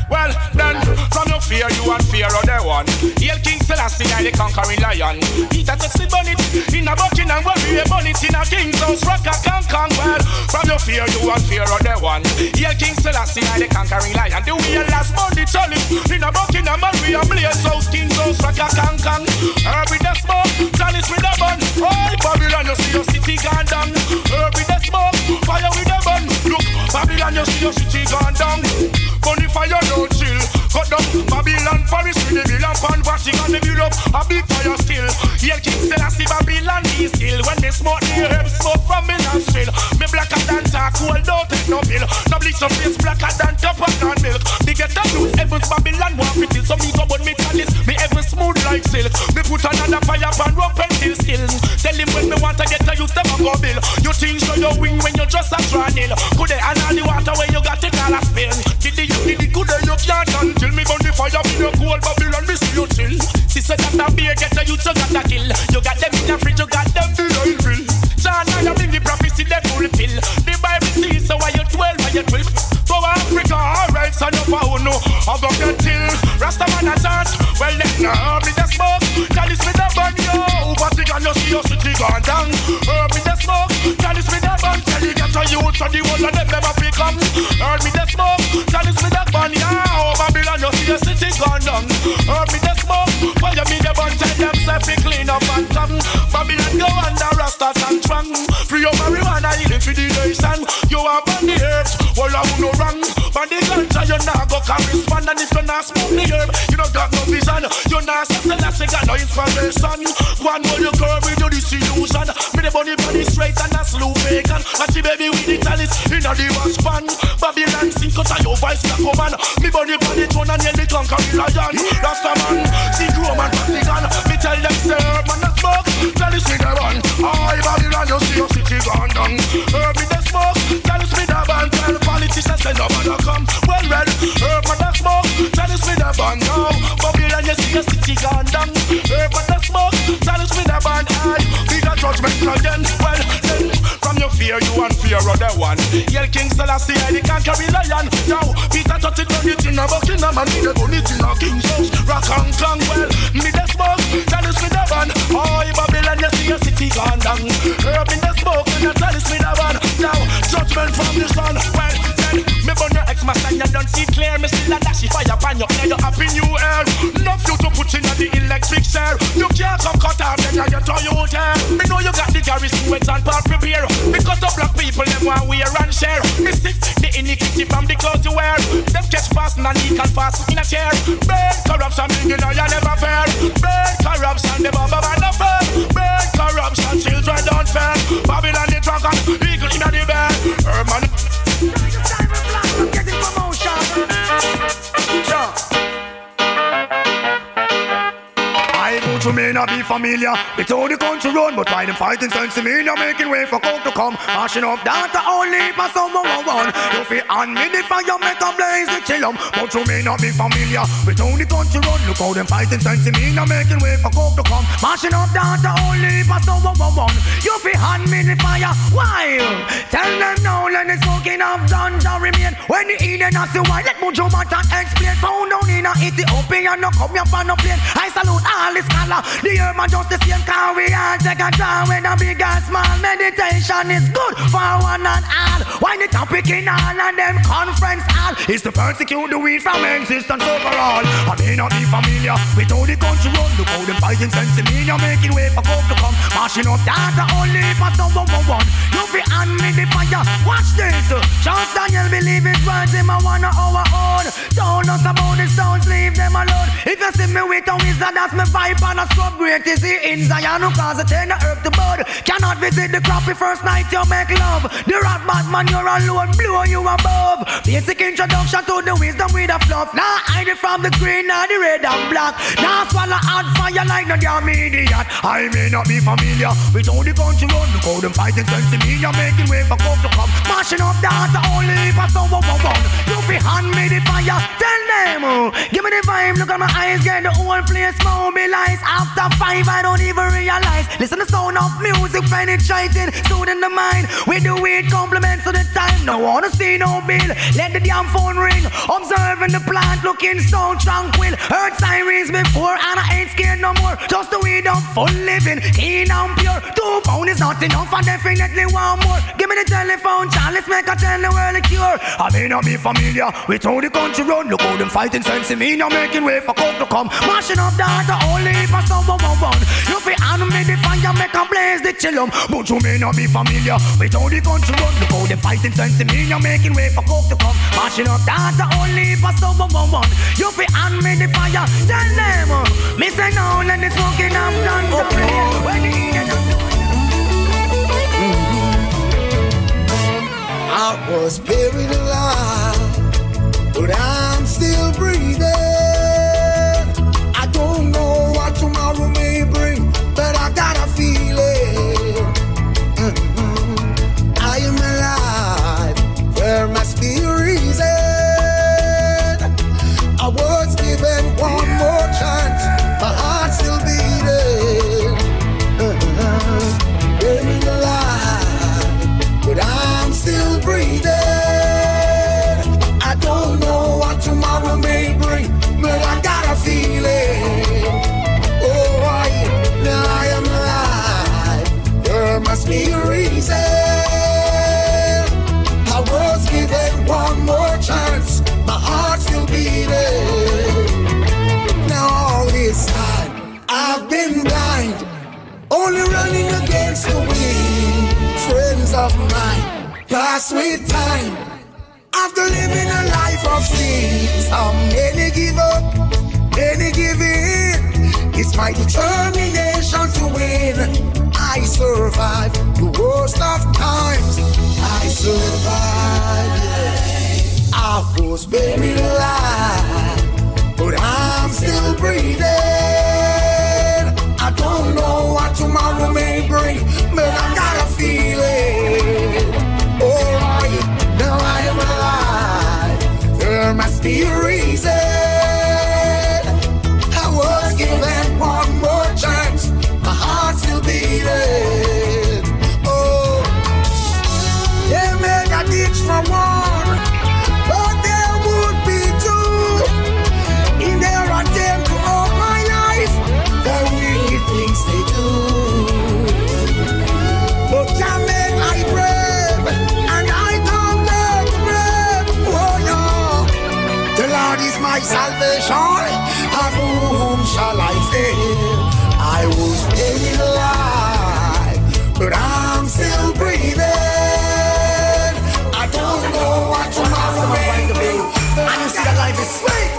Well, then from your fear you and fear other one. Hail King Selassie, I the conquering lion. Peter takes the bonnet in a bucket and worry a bonnet in a king's house. Rock a can. Well, from your fear you and fear other one. Hail King Selassie, I the conquering lion. The wheel last Monday chalice in a bucket and worry a blaze house. King's house, rock a can. Herb with the smoke, chalice with the bun. Oh, Babylon, you see your city gone down. Herb with the smoke, fire with the bun. Look, Babylon, you see your city gone down. Bunny fire no chill. Cut down Babylon, Paris with the bill and pan Vatican the build up a big fire still. Here King Selassie Babylon be still. When they smoke the herb smoke from me nostril. Me blacker than charcoal, don't take no pill. No bleach no face blacker than copper and milk. They get the news, heavens Babylon want it till. So me go burn me chalice, me ever smooth like silk. Me put another fire pan rope until still. Tell him when me want to get a use them a go bill. You think show your wing when you just a tranil. Could they and all the water when you got it all a spill. Did the good day you can't until me burn the fire with your cold Babylon, me see you chill. Sister that a beer get a youth, you got a kill. You got them in the fridge, you got them in oil grill. John, I bring the prophecy, they fulfill. The Bible says, so why you 12, why you 12? So Africa, alright, son of a no. I go get till Rastaman a chance. Well then, herb with the smoke, chalice with the bun, yo. Vatican, you see your city gone down. Herb with the smoke, chalice with the bun. Tell you get a youth, so the whole of them never pick up. Herb with the smoke, chalice with the bun, yo. Babylon, you see your city gone down. Herb with the smoke, fire me the bun. Tell them self be clean up and come. Babylon go under Rastas and Free your marijuana, heal it for the nation. You are on the earth, well I will no wrong. on the ganja, you not go correspond. And if you not smoke the herb, you don't got no vision. You not Selassie, got no inspiration. One more you curve with your disillusion. Me the bunny body straight and a slow bacon. And she baby with the chalice in a divorce pan. Babylon sink out of your voice like a man. Me bunny body tone and nearly conquer the lion. Rasta man, see Roman Vatican. Me tell them say herb man a smoke. Chalice me the run. I Babylon you see your city gone down. Herb me the smoke. Chalice me the band. Tell politicians say no man come. Well herb man a smoke. Chalice me the band now. Babylon you see your city gone down. Herb man a smoke. Chalice me the band. I be the judgment again. Well then from your fear you and fear other one. Yell King Selassie I the conquering lion. Now Peter touch it on it in a Buckingham and me the bun it in a King's house. Rock and clang well me the smoke. Chalice me the band. Oh Babylon you see your city gone down. Herb in the smoke and you chalice me the band. Now judgment from the sun. Well then me burn your ex-master and you don't see clear. Me still a dash fire upon your hair. You happy new air. Enough you to put in the electric chair. You can't come cut off then you throw you out here. Me know you got the garrison wet and part prepare. Because the black people them want wear and share. Me sick the iniquity from the clothes you wear. Them catch fast and leak and fast in a chair. Burn corruption you know you never fair. Burn corruption the baba man no fair. Burn corruption children don't fair. Babylon the dragon eagle in the bear. Herman getting promotion. I go to may not be familiar with all the country run, but why them fighting sense in me, you're making way for coke to come. Mashing up data only for someone one. You feel on me the fire, make a blaze the chillum. But you may not be familiar with all the country run. Look how them fighting sense in me, you're making way for coke to come. Mashing up data only for someone one. You feel on me the fire, why? Tell them now, let the smoking of ganja remain. When the Eden has the white, let Buju Banton explain. Found down in a Ethiopia, no come here on no plane. I salute all the scholar, the herb and just the same. Can we all take a draw when a big and small? Meditation is good for one and all. Why the topic in all and them conference all is to persecute the weed from existence overall. I may not be familiar with all the country run. Look how them fighting sense in me, you're making way for coke to come. Mashing up data only for someone one. You be on me the fire, watch this. Charles Daniel believe his words him a one of our own. Don't us about the sounds, leave them alone. If you see me with a wizard, that's me vibe and a scrub. Great is he in Zion who cause a turn the herb to bud. Cannot visit the crappy first night you make love. The rat Batman you're alone, blow you above. Basic introduction to the wisdom with a fluff. Now hide it from the green and the red and black. Now swallow hard fire like no damn idiot. I may not be familiar with all the country run. Look how them fighting sense in me, you're making way for coke to come. Mashing up data only for someone one. You be hand me the fire, tell them give me the vibe, look at my eyes, get the whole place mobilized. After 5 I don't even realize. Listen to the sound of music penetrating, soothing the mind. We do it compliments of the time. No wanna see no bill, let the damn phone ring. Observing the plant, looking so tranquil. Heard sirens before and I ain't scared no more. Just the weed up, full living, clean and pure. 2 pounds is not enough, I definitely want more. Give me the telephone, Charlie, let's make a tell the world a cure. I may not be familiar with how the country run. Look how them fighting sense in me, now making way for coke to come. Mashing up data only for someone one. You feel on me the fire, make a blaze the chillum. But you may not be familiar with how the country run. Look how them fighting sense in me, now making way for coke to come. Mashing up data only for someone one. You feel on me the fire, tell them me say no, let the smoking have done. I was buried alive, but I'm still breathing. I don't know what tomorrow may bring, but I got a feeling. I am alive, there must be a reason. I was given one more chance, my heart still beating. Buried alive, but I'm still breathing. I don't know what tomorrow may bring, but I got a feeling. Oh, I am alive. There must be a reason. I was given one more chance, my heart still beating. Now all this time I've been blind, only running against the wind. Friends of mine pass with time. After living a life Many give up, many give in. It's my determination to win. I survive the worst of times. I survive. I was buried alive, but I'm still breathing. I don't know what tomorrow may bring, but I got a feeling. Alright, now I am alive. There must be a reason. I was given one more chance. My heart's still beating. Oh, they made a ditch for one, but there would be two. In their attempt to hold my life, the wicked things they do. But can make I brave, and I don't get brave. Oh no, the Lord is my salvation. Of whom shall I fear? I was buried alive, but I'm still breathing. I don't know what tomorrow may be. And you see that life is sweet,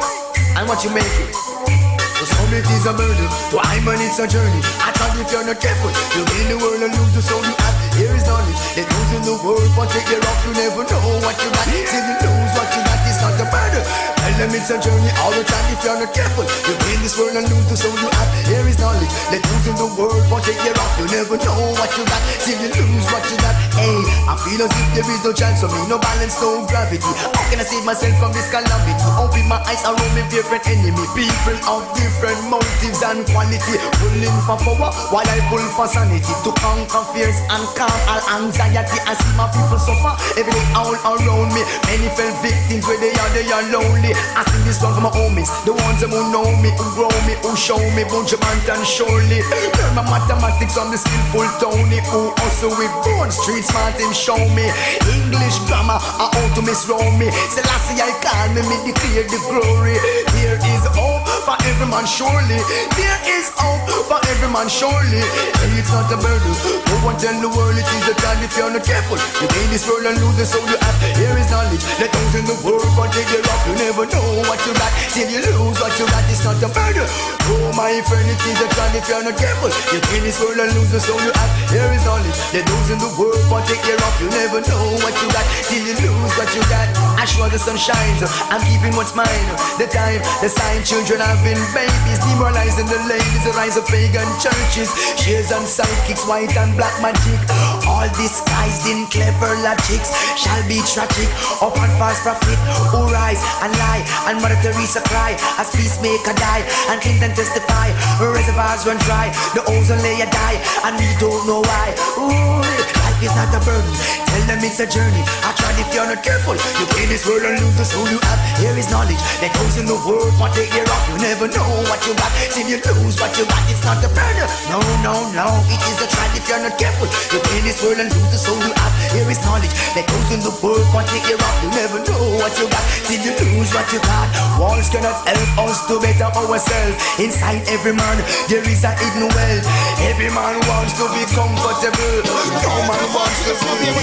and what you make it. So some it is a burden, to I'm and it's a journey. I thought if you're not careful, you'll be in the world and lose the soul you have. Here is knowledge, let those in the world but take care of. You never know what you got, till you lose what you got. It's not a burden, tell them it's a journey all the time. If you're not careful, you'll be in this world and lose the soul you have. Here is knowledge, let those in the world but take care of. You never know what you got, till you lose what you got. Hey, I feel as if there is no chance for me, no balance, no gravity. How can I save myself from this calamity? Open my eyes around me, different enemy, people of different motives and quality, pulling for power while I pull for sanity, to conquer fears and calm all anxiety. I see my people suffer every day all around me. Many fell victims where they are lonely. I sing this song for my homies, the ones who know me, who grow me, who show me. Buju Banton surely learn my mathematics on the skillful Tony, who also with born street smart him show me English grammar, how to misroll me. Selassie I call me declare the glory. There is hope for every man surely. There is hope for every man surely. Hey, it's not a burden. No one tell the world it is a time. If you're not careful, you gain this world and lose the soul you have. Here is knowledge, let those in the world but take it off. You never know what you got, till you lose what you got. It's not a burden. Oh my friend, it is a time. If you're not careful, you gain this world and lose the soul you have. Here is knowledge, let those in the world but take it off. You never know what you got, till you lose what you got. I sure the sun shines, I'm keeping what's mine. The time, the sign, children having babies, demoralizing the ladies, the rise of pagan churches, shares and psychics, white and black magic. All disguised in clever logics shall be tragic. Up and false prophet who rise and lie, and Mother Teresa cry as peacemaker die, and Clinton testify. Reservoirs run dry, the ozone layer die, and we don't know why. Ooh, life is not a burden. Tell them it's a journey. I tried if you're not careful, you play this world and lose the soul you have. Here is knowledge that goes in the world, but take care of. You never know what you got, till you lose what you got. It's not a burden. No, no, no. It is a trial if you're not careful. You play this world and lose the soul you have. Here is knowledge that goes in the world, but take care of. You never know what you got, till you lose what you got. Walls cannot help us to better ourselves. Inside every man there is a hidden wealth. Every man wants to be comfortable. No man wants to be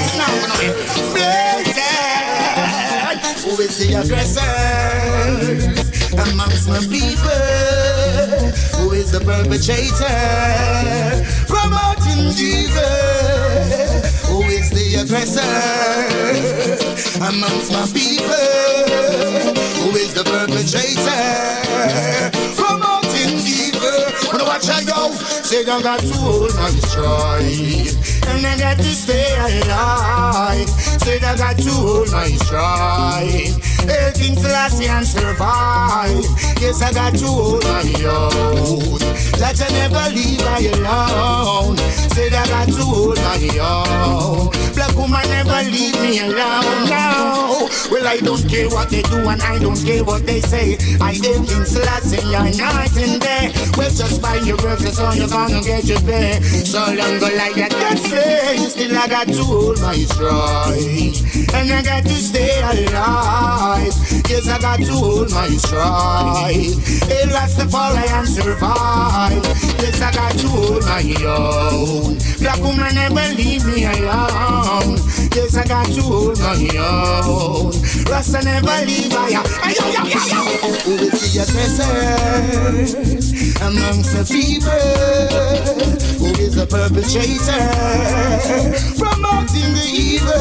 who is the aggressor amongst my people? Who is the perpetrator promoting evil? Who is the aggressor amongst my people? Who is the perpetrator promoting evil? Wanna watch I go? Say I got to hold my stride, and I got to stay alive. Said I got to hold my stride, helping Selassie and survive. Yes, I got to hold my own, that I never leave I alone. Said I got to hold my own, black woman never leave me alone. No, well I don't care what they do and I don't care what they say. I help in Selassie and night and day. Well, just by your words, that's all you're gonna get your pay. So long go like that, that's it. Still I got to hold my stride, and I got to stay alive. Yes, I got to hold hold my stride. Hail Rastafari and survive. Yes, I got to hold my own. Black woman never leave me alone. Yes, I got to hold my own. Rasta never leave I. Who will be aggressors amongst the people? Who is the perpetrator promoting the evil?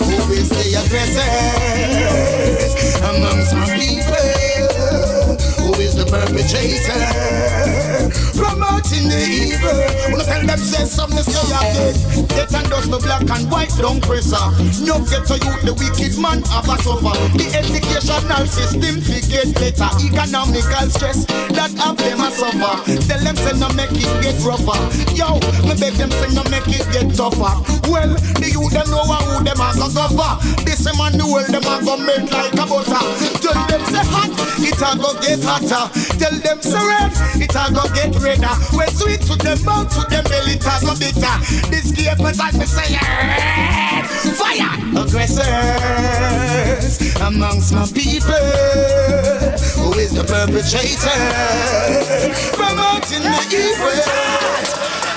Who is the aggressors amongst my people? Who is the perpetrator promoting the evil? Wanna tell them say something so you get and dust the black and white don't press her. No get to you the wicked man have a suffer. The educational system get better. Economical stress that have them a suffer. Tell them say no make it get rougher. Yo, me beg them say no make it get tougher. Well, the youth them know who them a go cover. This man the world them a go melt like a butter. Tell them say hot, it a go get hotter. Tell them say red, it a go get redder. When sweet to them mouth, to them belly it a go bitter. This game is like me say fire. Aggressors amongst my people. Who is the perpetrator promoting the evil?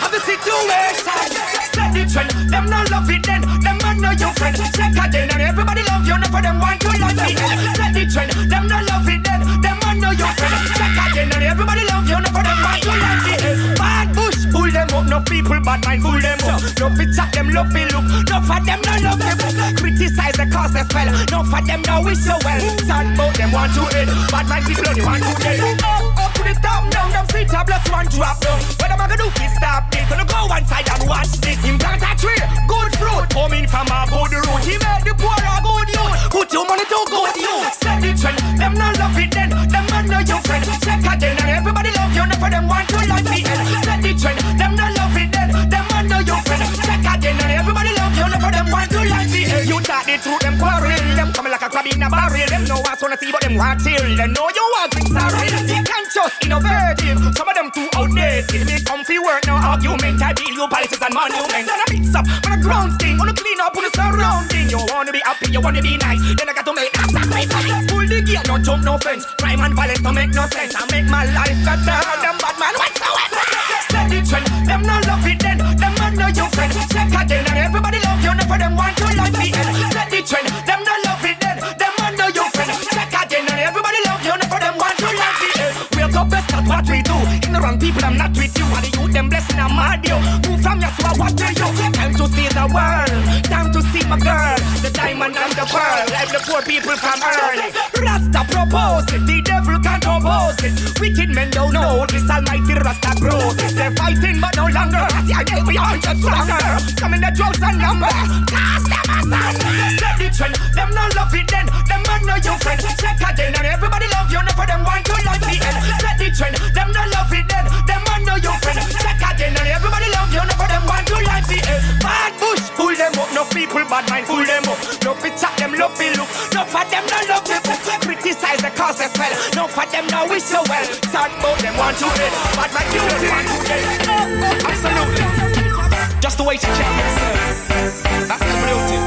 Of the situation, set the trend. Them not love it then, them man know your friend. Check again and everybody love you, none for them want to like me. Set the trend, them not love it then, them man know your friend. Check again and everybody love you, none for them want to like me. Bad bush, pull them up, no people bad mind, pull them up. No fit chat them, love me look, no for them no love them. Criticize the cause they spell, no for them no wish so well. Sad about them want to hate, bad mind people only want to hate. Up to the top down, them sit up, plus one drop down. What am I gonna do if stop this? So go one side and watch this. Him plant a tree, good fruit, coming from a good root. He made the poor a good youth, put your money to good use. Set the trend, them not love it then, them man know your friend. Check again and everybody love you, none for them want to like the end. Set the trend, them not love it then, them man know your friend. Check again and everybody love you, none for them want to like the end. You thought the truth, them quarrel, them coming like a crab in a barrel. Them no one wanna see but them want till, them know you want things sorry. They can't just innovative, some of them too outdated. Make comfy work, no argument, I deal you palaces and monuments. And I mix up, when I ground sting, wanna clean up, wanna surrounding. You wanna be happy, you wanna be nice, then I got to make a sacrifice. Pull the gear, no jump, no fence. Crime and violence don't make no sense. I make my life better, them bad man whatsoever. Set the trend, them not love it then, them man know your friend. Check again and everybody love you, none for them want to like the end. Set the trend, them not love it then, them man know your friend. Check again and everybody love you, none for them want to like the end. We're the best at what we do. Ignorant people, I'm not with you. And the youth, them blessing, I'm mad you. Move from your swag, what do you? Time to see the world, time to see my girl, the diamond and the pearl. Like the poor people from early. Rasta propose it, the devil can't oppose it. Wicked men don't know this almighty Rasta grows. They're fighting but no longer. I gave we all just stronger. Come in the drugs and number, cast them asunder. Set the trend, them not love it then, them man know your friend. Check again and everybody love you, none for them want to like the end. Set the trend, them not love it then, them man know your friend. Check again and everybody love you, none for them want to like the end. Bad bush, pull them up, no people bad mind, pull them up. No fit chat them, love me look, no for them no love me. Criticize the cause they spell, no for them no wish so well. Sad about them want to hate, bad mind you want to hate. Absolutely, just the way to check yourself. That's the beauty.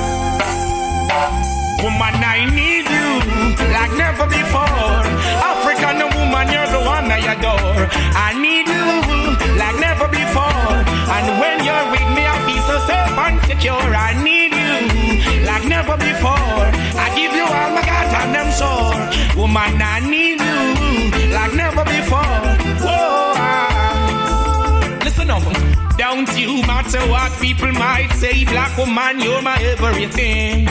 Woman, I need you like never before. African woman, you're the one I adore. I need you like never before. And when you're with me, I feel so safe and secure. I need you like never before. I give you all my God and I'm sure. Woman, I need you like never before. Whoa, listen up. Don't you matter what people might say, black woman, you're my everything.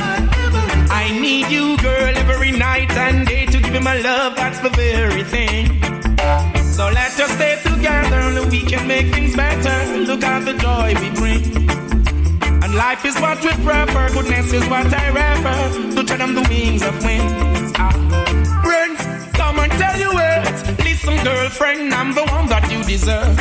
I need you, girl, every night and day to give you my love, that's the very thing. So let us stay together and we can make things better. Look at the joy we bring. And life is what we prefer, goodness is what I refer. To tread on the wings of winds. Friends, come and tell you it. Listen, girlfriend, I'm the one that you deserve.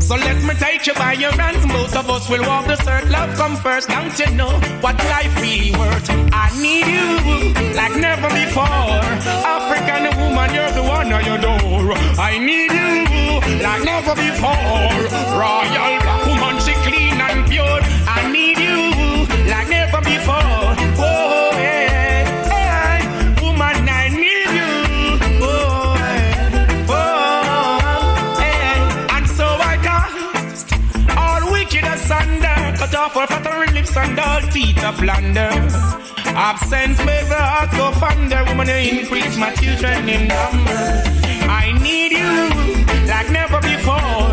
So let me take you by your hands, both of us will walk the circle. Love come first, don't you know what life really worth? I need you like never before. African woman, you're the one I adore. I need you like never before. Royal black woman, she clean and pure. I need you like never before. Oh, hey, hey, woman, I need you and all feet of plunder. Absence makes the heart go fonder. Woman, you increase my children in number. I need you like never before.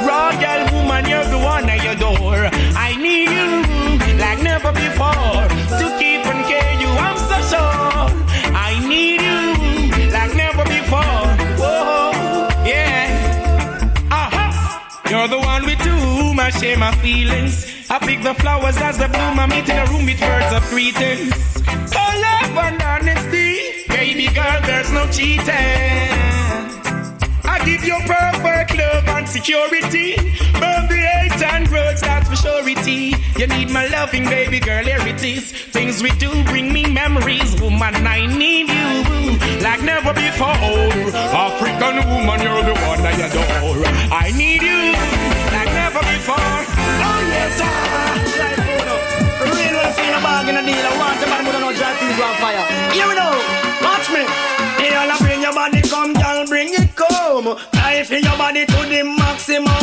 Royal woman, you're the one I adore. I need you like never before. To keep and care you, I'm so sure. I need you like never before. Whoa, yeah. You're the one with whom I share my feelings. I pick the flowers as they bloom. I meet in a room with words of greetings. For love and honesty, baby girl, there's no cheating. I give you perfect love and security. Burn the hate and grudge, that's for surety. You need my loving, baby girl, here it is. Things we do bring me memories. Woman, I need you like never before. African woman, you're the one I adore. I need you like never before. Oh yes, sir. For real, when I feel a bag in a deal, I want the man who don't know dry things on fire. Here we go, watch me. Hey, all I bring your body come, girl, bring it come. I feel your body to the maximum.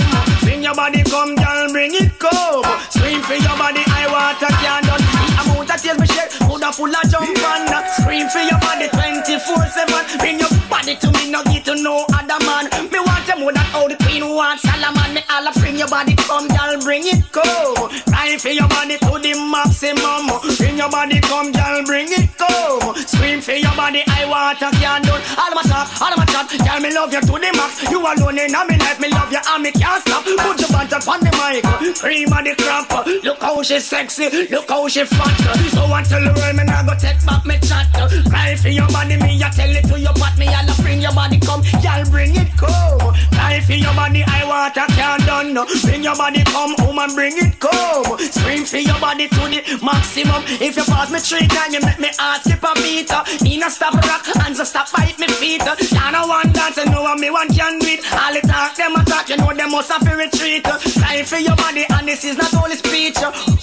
Bring your body come, girl, bring it come. Scream for your body, I want a candle. The amount of tears we shed, Buddha full of jump and scream for your body 24/7. Bring your body to me, no get to know other man. Me want you more than all the queen wants Solomon. Me all bring your body come, girl, bring it come. Cry for your body to the maximum. Bring your body come, girl, bring it come. Scream for your body, I want a candle. All of my chat, girl, me love you to the max. You alone in my life, me love you and me can't stop. Buju Banton on the mic, cream of the crop. Look how she sexy, look how she fat. So want to the world, me nah go take back me chat. Cry for your body, me I tell it to your pot. Me all bring your body come, girl, bring it come. Cry for your body, I want a candle. Bring your body come, woman, bring it come. Scream for your body to the maximum. If you pass me 3 times, you make me heart skip a beat. Nina stop rock, hands stop bite me feet. I don't want dance, you know what me one can do it. All the talk, them attack, you know them must have to retreat. Cry for your body, and this is not only speech.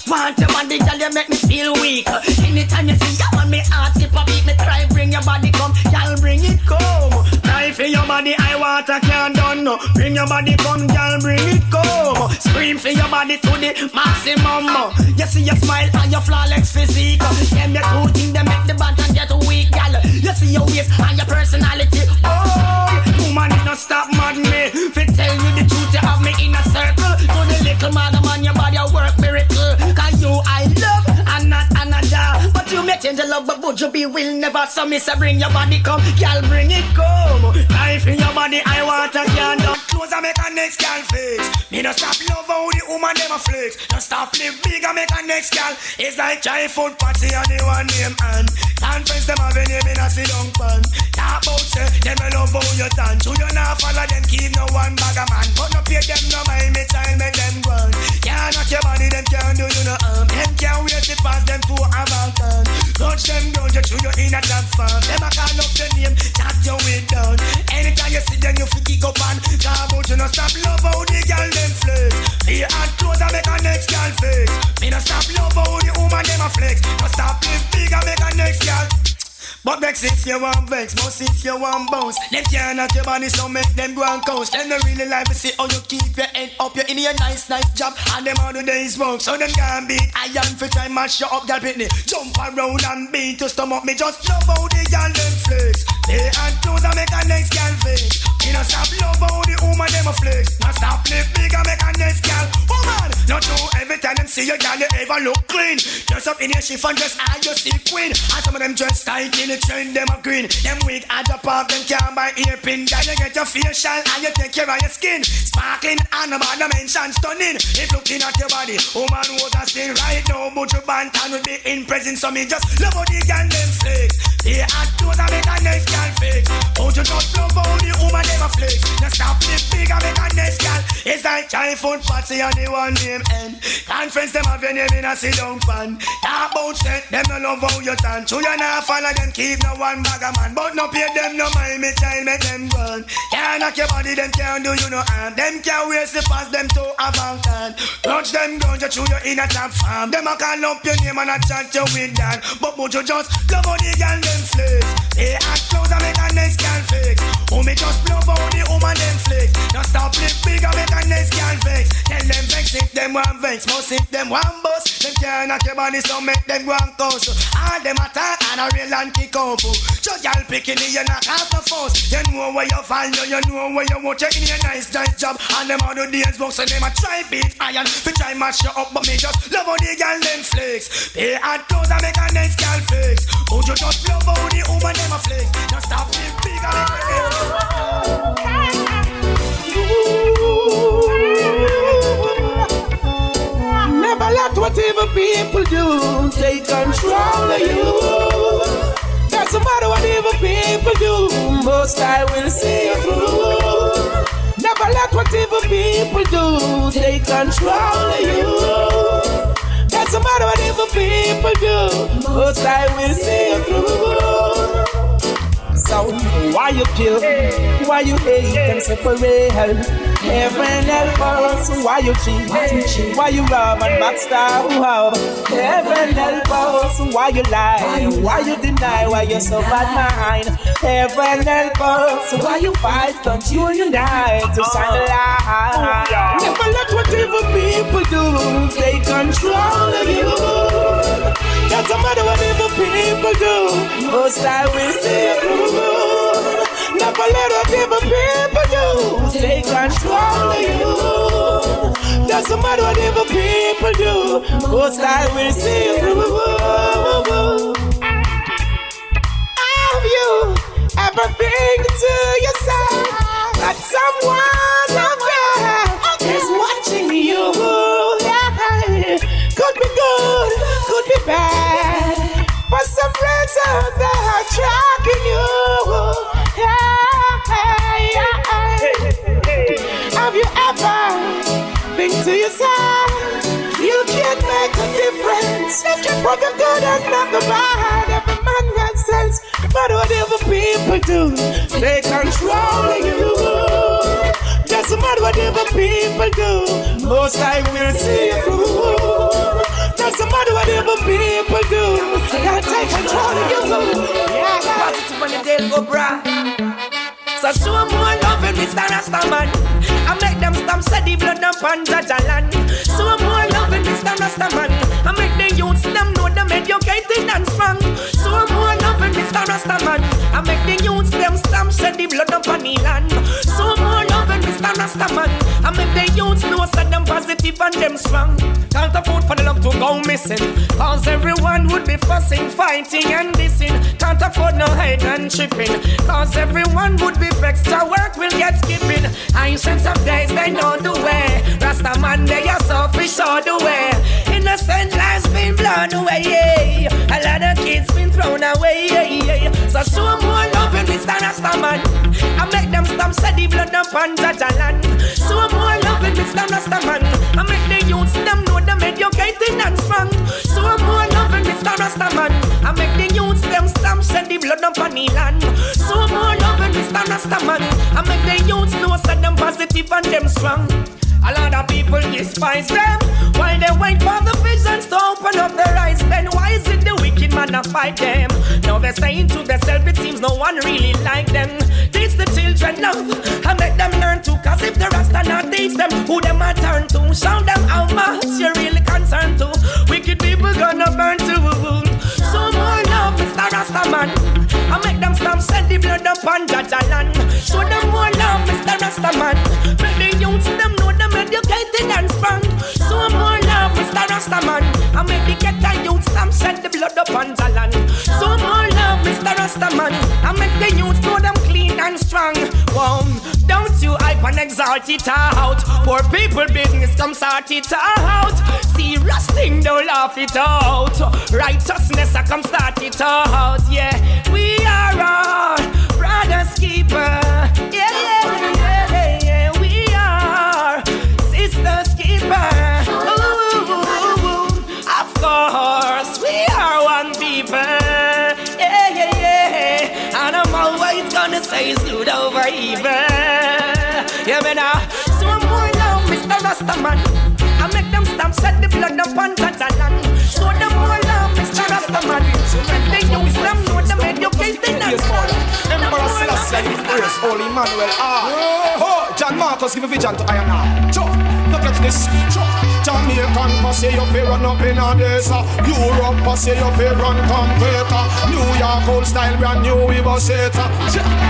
Want your body, girl, you make me feel weak. Anytime you see you want me heart skip a beat, me try bring your body come, girl, bring it come. Cry for your body, I want a candle. Bring your body come, girl, bring it come. Scream for your body to the maximum. You see your smile and your flawless physique. Them your two things, they make the Banton get weak, girl. You see your waist and your personality. Oh, woman, it don't stop mad me. Fi tell you the truth, you have me in a circle. To the little madam on your body, work miracle. Cause you I love and not another. But you may change your love, but Buju B will never. So me say bring your body come, girl, bring it come. Life in your body, I want a candle. Close and make a next girl fix. Me no stop love how the woman never flex. No stop live big and make a next girl. It's like giant food party and the one name and conference them have a name in a sit down pan. Talk about say, them a love how you dance. So you not follow them, keep no one bag a man. But no pay them no mind, me child make them run. Can't knock your body, them can't do you no harm. Them can't wait to pass them to a mountain. Touch them down, you chew you in a damn farm. Them a call up the name, chat your way down. Anytime you see them, you feel kick up and talk about you no stop love how the girl them flex. Be hard clothes and make a next girl flex. Me no stop love how the woman them a flex. No stop live big and make a next girl. But vex if you want vex, but if you want bounce, them can't knock your body, so make them go and coast. Them don't really like to see how you keep your head up. You're in your nice job, and them all the days smoke. So them can't beat iron for try mash you up, girl Pitney. Jump around and beat to stomach me. Just love how the girl them flex. They and clothes and make a next girl flex. Me no stop love how the woman them a flex. No stop live big and make a next girl. Woman, not true every time them see you, girl, you ever look clean. Dress up in your chiffon, dress and you see queen. And some of them dress tight in the trend, them a green. Them wig add up off, them can't buy earpin. Girl, you get your facial and you take care of your skin. Sparkling and about the mention stunning. If looking at your body, woman was a sin right now. Buju Banton will be in present, so me just love how the girl them flex. They add clothes and make a next girl fix. Buju just love how the woman them a flex. Just stop live big and make a next girl. It's like giant food party and the one name end. Conference them have your name in a sit down pan. Talk about set, them no love how you turn. So you not follow them, keep no one bag a man. But no pay them no mind, me child make them run. Can't knock your body, them can't do you no harm. Them can't waste the pass them to a mountain. Touch them down, you chew you in a top farm. Them a call up your name and a chat you with that. But Buju just love how the girl them flex. They act close and make a next girl fix. Oh me just love how the woman them flex. Just stop live big and make a next girl flex. Tell them vex it, them one vex, most if them one bust. Them can't knock your body, so make them one coast. All them attack and a real and kick up. So y'all picking it, you not cast the force. You know where you fall, you know where you want. Checking your nice job. And them other days box and them a try beat iron. We try match you up, but me just love how the girl them flex. Pay and clothes and make a nice girl flex. Would you just love how the woman them a flex? Just stop the big and never let whatever people do take control of you. Doesn't matter whatever people do, most I will see you through. Never let whatever people do take control of you. Doesn't matter whatever people do, most I will see you through. So why you kill, why you hate and separate? Heaven help us, why you cheat, why you rob and backstab? Heaven help us, why you lie, why you deny, why you so bad mind? Heaven help us, why you fight, don't you unite to shine a light? Never let whatever people do take control of you. Doesn't matter whatever people do, most I will see you through. Never let whatever people do take control of you. Doesn't matter whatever people do, most I will see you through. Have you ever think to yourself that someone out there is watching you? Yeah. Could be good, could be bad, but some friends out there are tracking you. Have you ever think to yourself, you can't make a difference from the good and not the bad? Every man got sense, but whatever people do, they control you. Doesn't matter whatever people do, most I will see you through. Doesn't matter whatever people do, they'll take control of you. Yeah, positive when the day go bra. So show more love in Mr. Rastaman. I make them stamp set the blood up on Jajalan. Show more love in Mr. Rastaman. I make the youths them know them educated and strong. Show more love in Mr. Rastaman. I make the youths them stamp set the blood up on the land. Show more love in Mr. Rastaman. I make the youths know set them positive and them strong. Can't afford for the love to go missing, cause everyone would be fussing, fighting and dissing. Can't afford no hate and tripping, cause everyone would be vexed. Our work will get skipping. Ancient of days, they know the way. Rasta man, they are selfish all the way. Innocent lives been blown away, yeah. A lot of kids been thrown away, yeah. So show more love in Mr. Rasta man. I make them stamp set the blood up on Jajalan. Show more love in Mr. Rasta man. I make the youths them know them educated and strong. Show more love in Mr. Rasta man. I make the youths them stamp set the blood up on the land. Show more love in Mr. Rasta man. I make the youths know set them positive and them strong. A lot of people despise them while they wait for the visions to open up their eyes. Then why is it the wicked man that fight them? Now they're saying to themselves it seems no one really like them. Teach the children love and make them learn to, cause if the Rasta not teach them who them a turn to, show them how much you're really concerned to. Wicked people gonna burn too. So more love, Mr. Rasta man. I make them stamp set the blood up on Jajalan. Show them more love, Mr. Rasta man. Make the youths them know them educated and strong. So more love, Mr. Rasta man. I make the ghetto youths stamp set the blood up on Jalan. So more love, Mr. Rasta man. I make the youths know them clean and strong. Wow, don't you hype and exalt it out. Poor people business come sort it out. See rusting, don't laugh it out. Righteousness I come start it out. Yeah, we are all brothers keeper. Yeah, we are sisters keeper. Ooh, of course we are one people. Yeah. And I'm always gonna say it's good over evil. Yeah, man. So more love, Mr. Rastaman. I make them stamp set the blood up on Catalan. Show them more love, Mr. Rastaman. When they use them, know them educated and Emperor Selassie, Empress Holy Emmanuel. John Marcus give a vision to Iron Man. Look at this. Jamaican pass you fi run up in a days. Europe pass you fi run computer. New York old style brand new we bust it.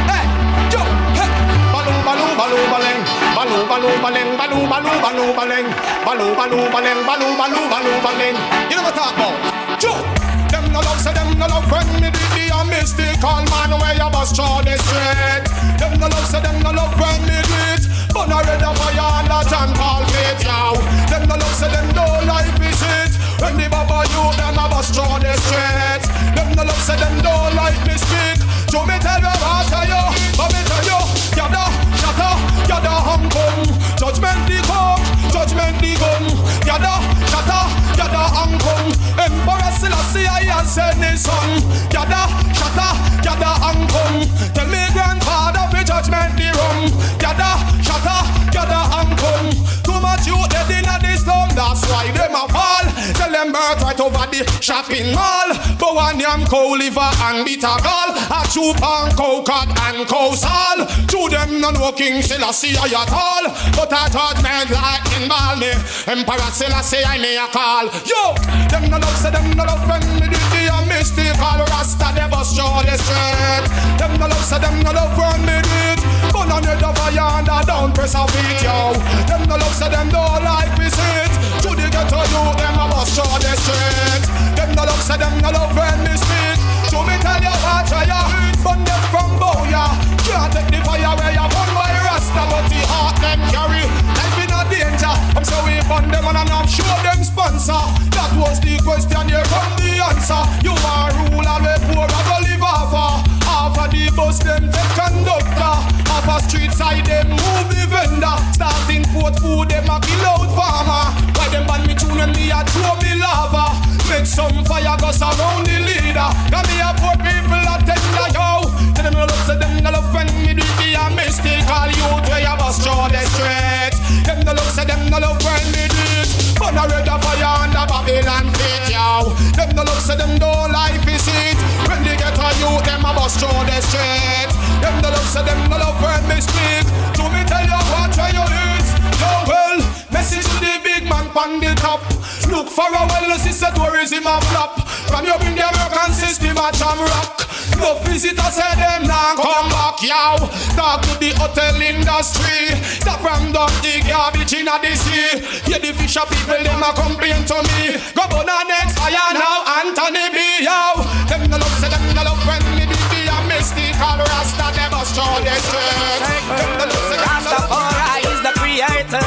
Hey, yo, hey. Baloo baloo baloo baleng, baloo baloo baleng, baloo baloo baloo baleng, baloo baloo baleng, baloo baloo baloo baleng. You know what I talk about? Joe. Them no love, say them no love when me did the mystical man where you bust through the street. Them no love, say them no love when me do it. But I read of fire and that and call it now. Them no love, say them don't like visit. When the baba you them a bust through the street. Them no love, say them don't like me speak. So me tell you what I you, but me tell you, yada, shata, yada, hum bum. Judgment the come, judgment the gun. Yada, shata, yada, hum bum. Emperor Selassie I send his son. Yada, shata, yada, hum bum. Tell me grandfather for judgment the rum. Yada, shata, yada, hum bum. Too much you dead in this town, that's why them a fall. Tell them birth right over the shopping mall. But one yam cow liver and bitter gall. A chew pan cow cod and cow sal. To them none working Selassie I at all. But a judgment like in ball me. Emperor Selassie I may a call. Yo, them no love, say them no love when me do the mystical Rasta they bust through the street. Them no love, say them no love when me do it. But on the fire and I don't press a beat, yo. Them no love, say them don't like visit. To the ghetto you, them a bust through the street. Them no love, say them no love when me speak. To me tell you what I am. Burn them from Boya. Can't take the fire where you burn by Rasta. But the heart them carry. Life in a danger. I'm so we burn them and I'm sure them sponsor. That was the question, here come the answer. You are ruler, we poor, I go live off. Half of the bus, them take conductor. Half a street side, them move the vendor. Starting port food, them a kill out farmer. Why them ban me tune and me a throw me lava. Make some fire go surround the leader. Got me a poor people a tender, yo. Tell them no love, say them no love when me do be a mistake. All youth where you bust through the street. Them no love, say them no love when me do it. But I read a fire on the Babylon feet, yo. Them no love, say them don't like visit. When they get a youth, them a bust through the street. Them no love, say them no love when me speak. To me tell you what try you is. Yo well, message to the big man on the top. Look for a wellness, it's a tourism a flop. From you bring the American system a jam rock. No visitor say them now come back, yo. Talk to the hotel industry. Stop from dump the garbage in the sea. Hear the fisher people, them a complain to me. Go on the next fire now, Anthony B, yo. Them no love, say them no love when me do be a mystical Rasta, they bust through the street. Them no love, say them no love. Rastafari is the creator.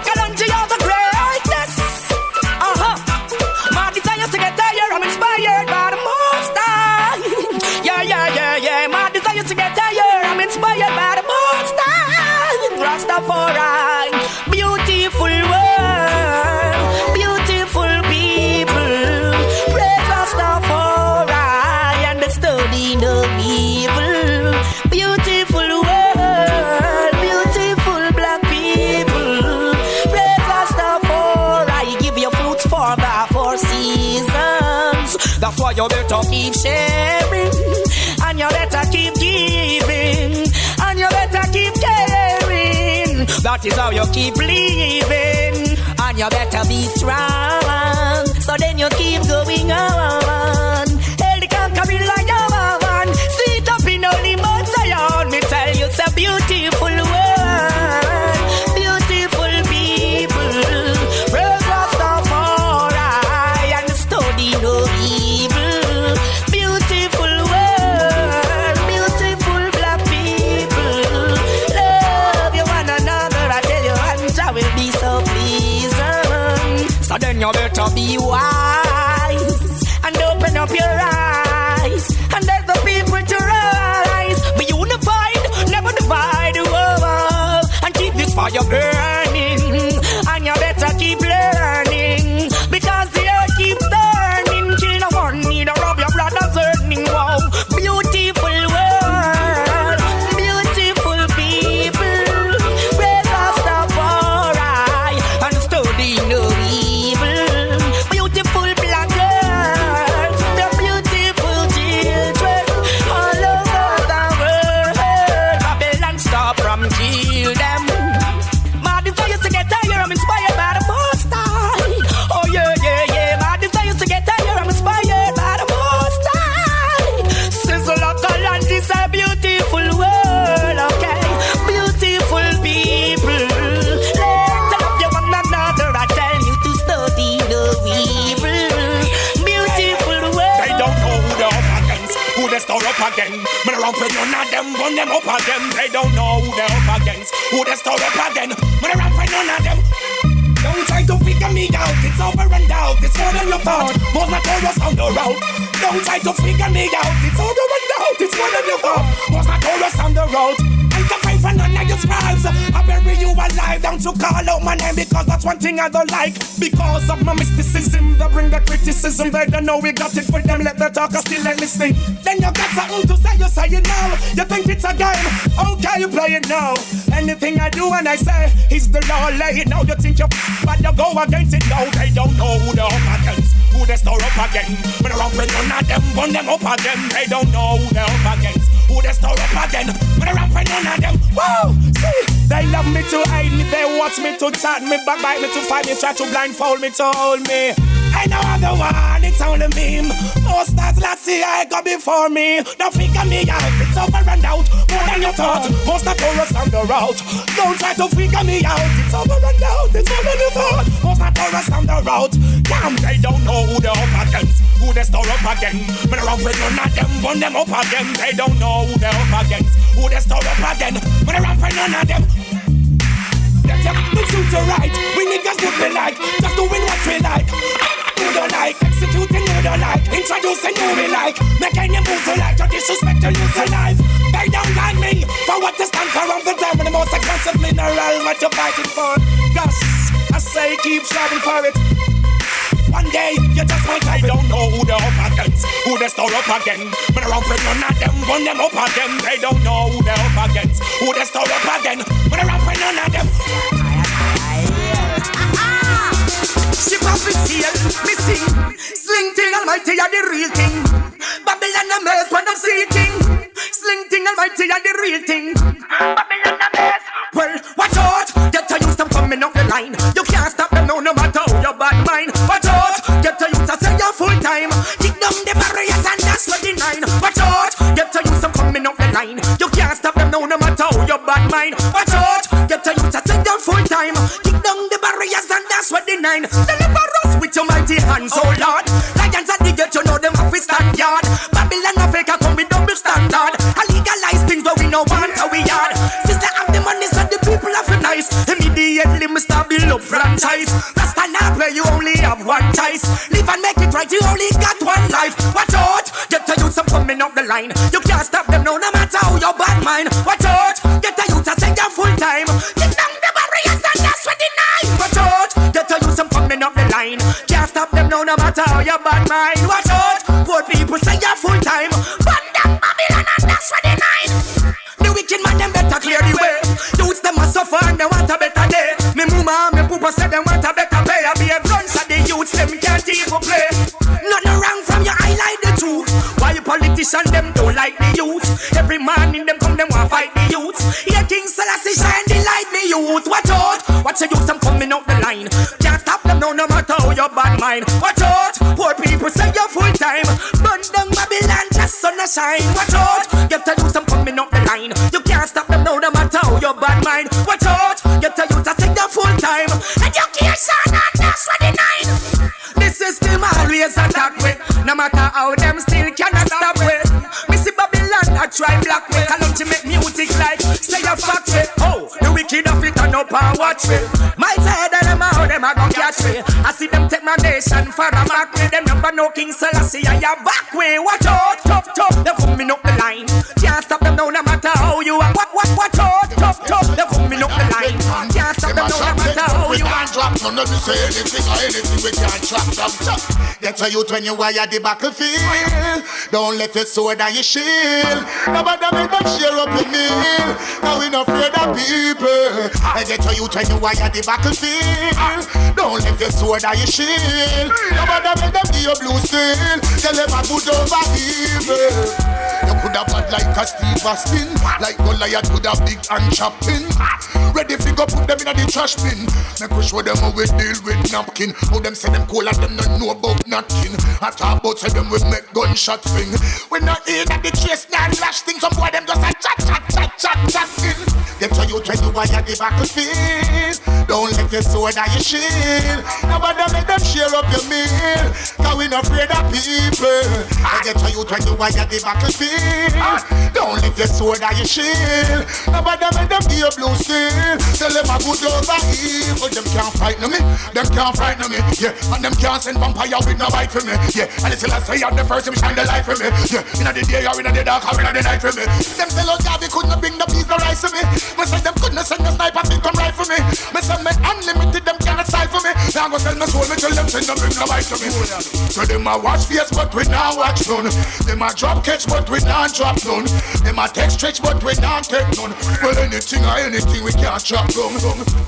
Kalonji, you're the greatest. My desire to get higher, I'm inspired by the most high. Yeah. My desire to get higher, I'm inspired by the most high. Rastafari, beautiful world, beautiful people. Praise Rastafari and the study no evil. Beautiful world, beautiful black people. Praise Rastafari, give your fruits for the 4 seasons. That's why you better keep sharing, and you better keep giving, and you better keep caring. That is how you keep living, and you better be strong. So then you keep going on. Hell the conquering lion. Sit up in only Mount Zion. Me tell you it's a beautiful world, beautiful people. Praise Rastafari and study no evil. Beautiful world, beautiful black people. Love you one another, I tell you, and I will be so pleasant. So then you better be wise and open up your eyes and let the people to rise. Be unified, never divide the world, and keep this fire burning. And you better keep learning, because the earth keeps turning. Kill no one, neither of your brothers earning. Wow, beautiful world, beautiful people. Praise Rastafari and study no evil. Beautiful up again. Me around with none of them, gun them up again. They don't know who they up against. Who they stir up again. Me around with none of them. Don't try to figure me out, it's over and out. It's more than you thought, more notorious on the road. Don't try to figure me out, it's over and out. It's more than you thought, more notorious on the road. I can fight for none of your scribes. I bury you alive, don't you call out my name, because that's one thing I don't like. Because of my mysticism, they bring the criticism. They don't know we got it for them, let the talker still ain't listening. Then you got something to say, you say it now. You think it's a game, okay, you play it now. Anything I do and I say is the law lay. Now you think you but you go against it. No, they don't know who they're up against. Who they stir up again. When around with none of them, run them up again. They don't know who they're up against. Who they stir up again. When around with none of them. Whoa, see, they love me to hate me. They watch me to chat me, backbite me to fight me, try to blindfold me to hold me. I know other one, it's only me. Most stars last year I got before me. Don't figure me out, it's over and out. More than you thought, most of chorus on the route. Don't try to figure me out, it's over and out. It's more than you thought, most of chorus on the route. Damn, they don't know who they're up against. Who they stir up again. When around with none of them, run them up again. They don't know who they're up against. Who they stir up again. When around with none of them. The suits are right, we niggas do we like. Just doing what we like. Who don't like, executing who don't like. Introducing who we like. Making you move so like, to disrespect to lose alive. They don't like me, for what to stand for. I'm the time with the most expensive mineral. What you fighting for? Gus, I say keep striving for it. One day, you just might I don't know who they're up against. Who they stir up again. When around with none of them, run them up again. They don't know who they're up against. Who they stir up again. When around with none of them. She pass me seal, me sing. Sling thing almighty are the real thing. Babylon a mess when I'm seeking. Sling thing almighty are the real thing. Babylon a mess. Well, watch out, get to use them coming up the line. You can't stop them no matter how your bad mind. Watch out, get to use to say you're full time. Kick down the barriers and that's what the nine. Watch out, get to use them coming up the line. You can't stop them no matter how your bad mind. Watch out, get to use to say you're full time. Kick down the barriers and that's what the nine. Deliver us with your mighty hands, oh Lord. Lions at the gate, you know them have to stand yard. Babylon of fake come with double standard. I legalize things but we no want how we yard. Sister have the money so the people have it nice. Immediately me start build up franchise. Rasta now play, you only have one choice. Live and make it right, you only got one life. Watch out, get to you some coming up the line. You can't stop them no matter how your bad mind. Watch out, get to you to say you're full time. Get down the barriers and that's what the nine. Watch out, get to you some coming up the line. Can't stop them no matter how your bad mind. Watch out, poor people say you're full time. Burn down Babylon and that's what the nine. The wicked man them better clear the way. Youths them a suffer and they want a better day. Me mama, me papa say them want a better pay. I be a guns of the youths them can't even play. Nothing wrong from your eye like the truth. Why you politicians them don't like the youth? Every man in them come them want fight the youth. Here King Selassie shine the light the youth. Watch out, watch the youths them coming up the line. Can't stop them no matter how your bad mind. Watch out, poor people say you're full time. Burn down Babylon, just sun a shine. Watch out, get the youths them coming up the line. You can't stop them no matter how your bad mind. Watch out, get the youths say you're full time. Education and that's what the nine. The system always attack with. No matter how them still cannot stop with. Missy Babylon I try black with. Kalonji make music like say a factory. Oh, the wicked of it turn up and watch me. My side of them how them a gon' catch me. I see them take my nation for a mock way. Them never know King Selassie I a back way. Watch out, tough, they coming up the line. Can't stop them no matter how you are. Watch out, tough, they coming up the line. Can't stop them no matter how you are. None of you say anything or anything we can't trap them. Get a youth when you wire the battlefield. Don't let your sword and your shield. Nobody make them share up your meal. Now we not afraid of people. I get a youth when you wire the battlefield. Don't let your sword and your shield. Nobody make them give you blue steel. Tell them I put over evil. You could have bad like a Steve Austin. Like Goliath could have big and chopping. Ready fi go put them in the trash bin. Make we show them how we deal with napkin. How them say them cool and them not know about nothing. I talk about say them we make gunshot thing. We not in at the chase, not lash thing. Some boy them just a chat in. Get to you when you wire the battlefield. Don't let your sword or your shield. Nobody make them share up your meal. Cause we not afraid of people. I get to you when you are at the battlefield. Don't let your sword or your shield. Nobody make them be a blue steel. Tell them a good over evil. Them can't frighten me. Them can't frighten me. Yeah, and them can't send vampire with no bite for me. Yeah, and it's I say I'm the first to shine the light for me. Yeah, in the day or in the dark or in the night for me. Them tell us God they couldn't bring the peace no rise for me. Me say them couldn't send the sniper to come right for me. Me say me unlimited them cannot side for me. Now go sell my soul me tell them send them bring no bite for me. So them a watch face but we not watch none. Them a drop catch but we not drop none. Them a text stretch but we not take none. Well anything or anything we can't drop down.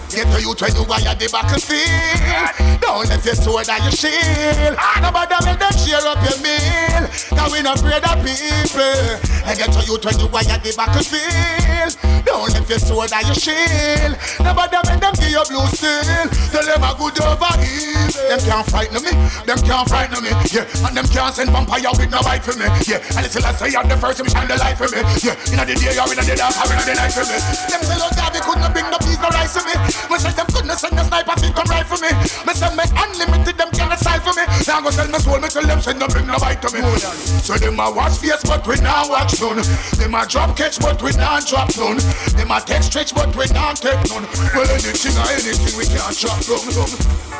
Get to you when you are at the battlefield. Don't let your sword or your shield. Nobody make them share up your meal. Cause we not afraid of people. And get to you when you are at the battlefield. Don't let your sword or your shield. Nobody make them give you blue steel. Tell them a good over evil. Them can't frighten me. Them can't frighten me. Yeah, and them can't send vampire with no bite for me. Yeah, and it's I say I'm the first to shine the light for me. Yeah, in the day or in the dark or in the night for me. Them say Lord God they couldn't bring the peace no rise for me. Me say them couldn't send the sniper to come right for me. Me say me unlimited them can't side for me. Now go sell my soul me tell them send no bring no bite to me. So them a watch face but we not watch none. Them a drop catch but we not drop none. Them a text stretch but we not take none. Well anything or anything we can't drop none.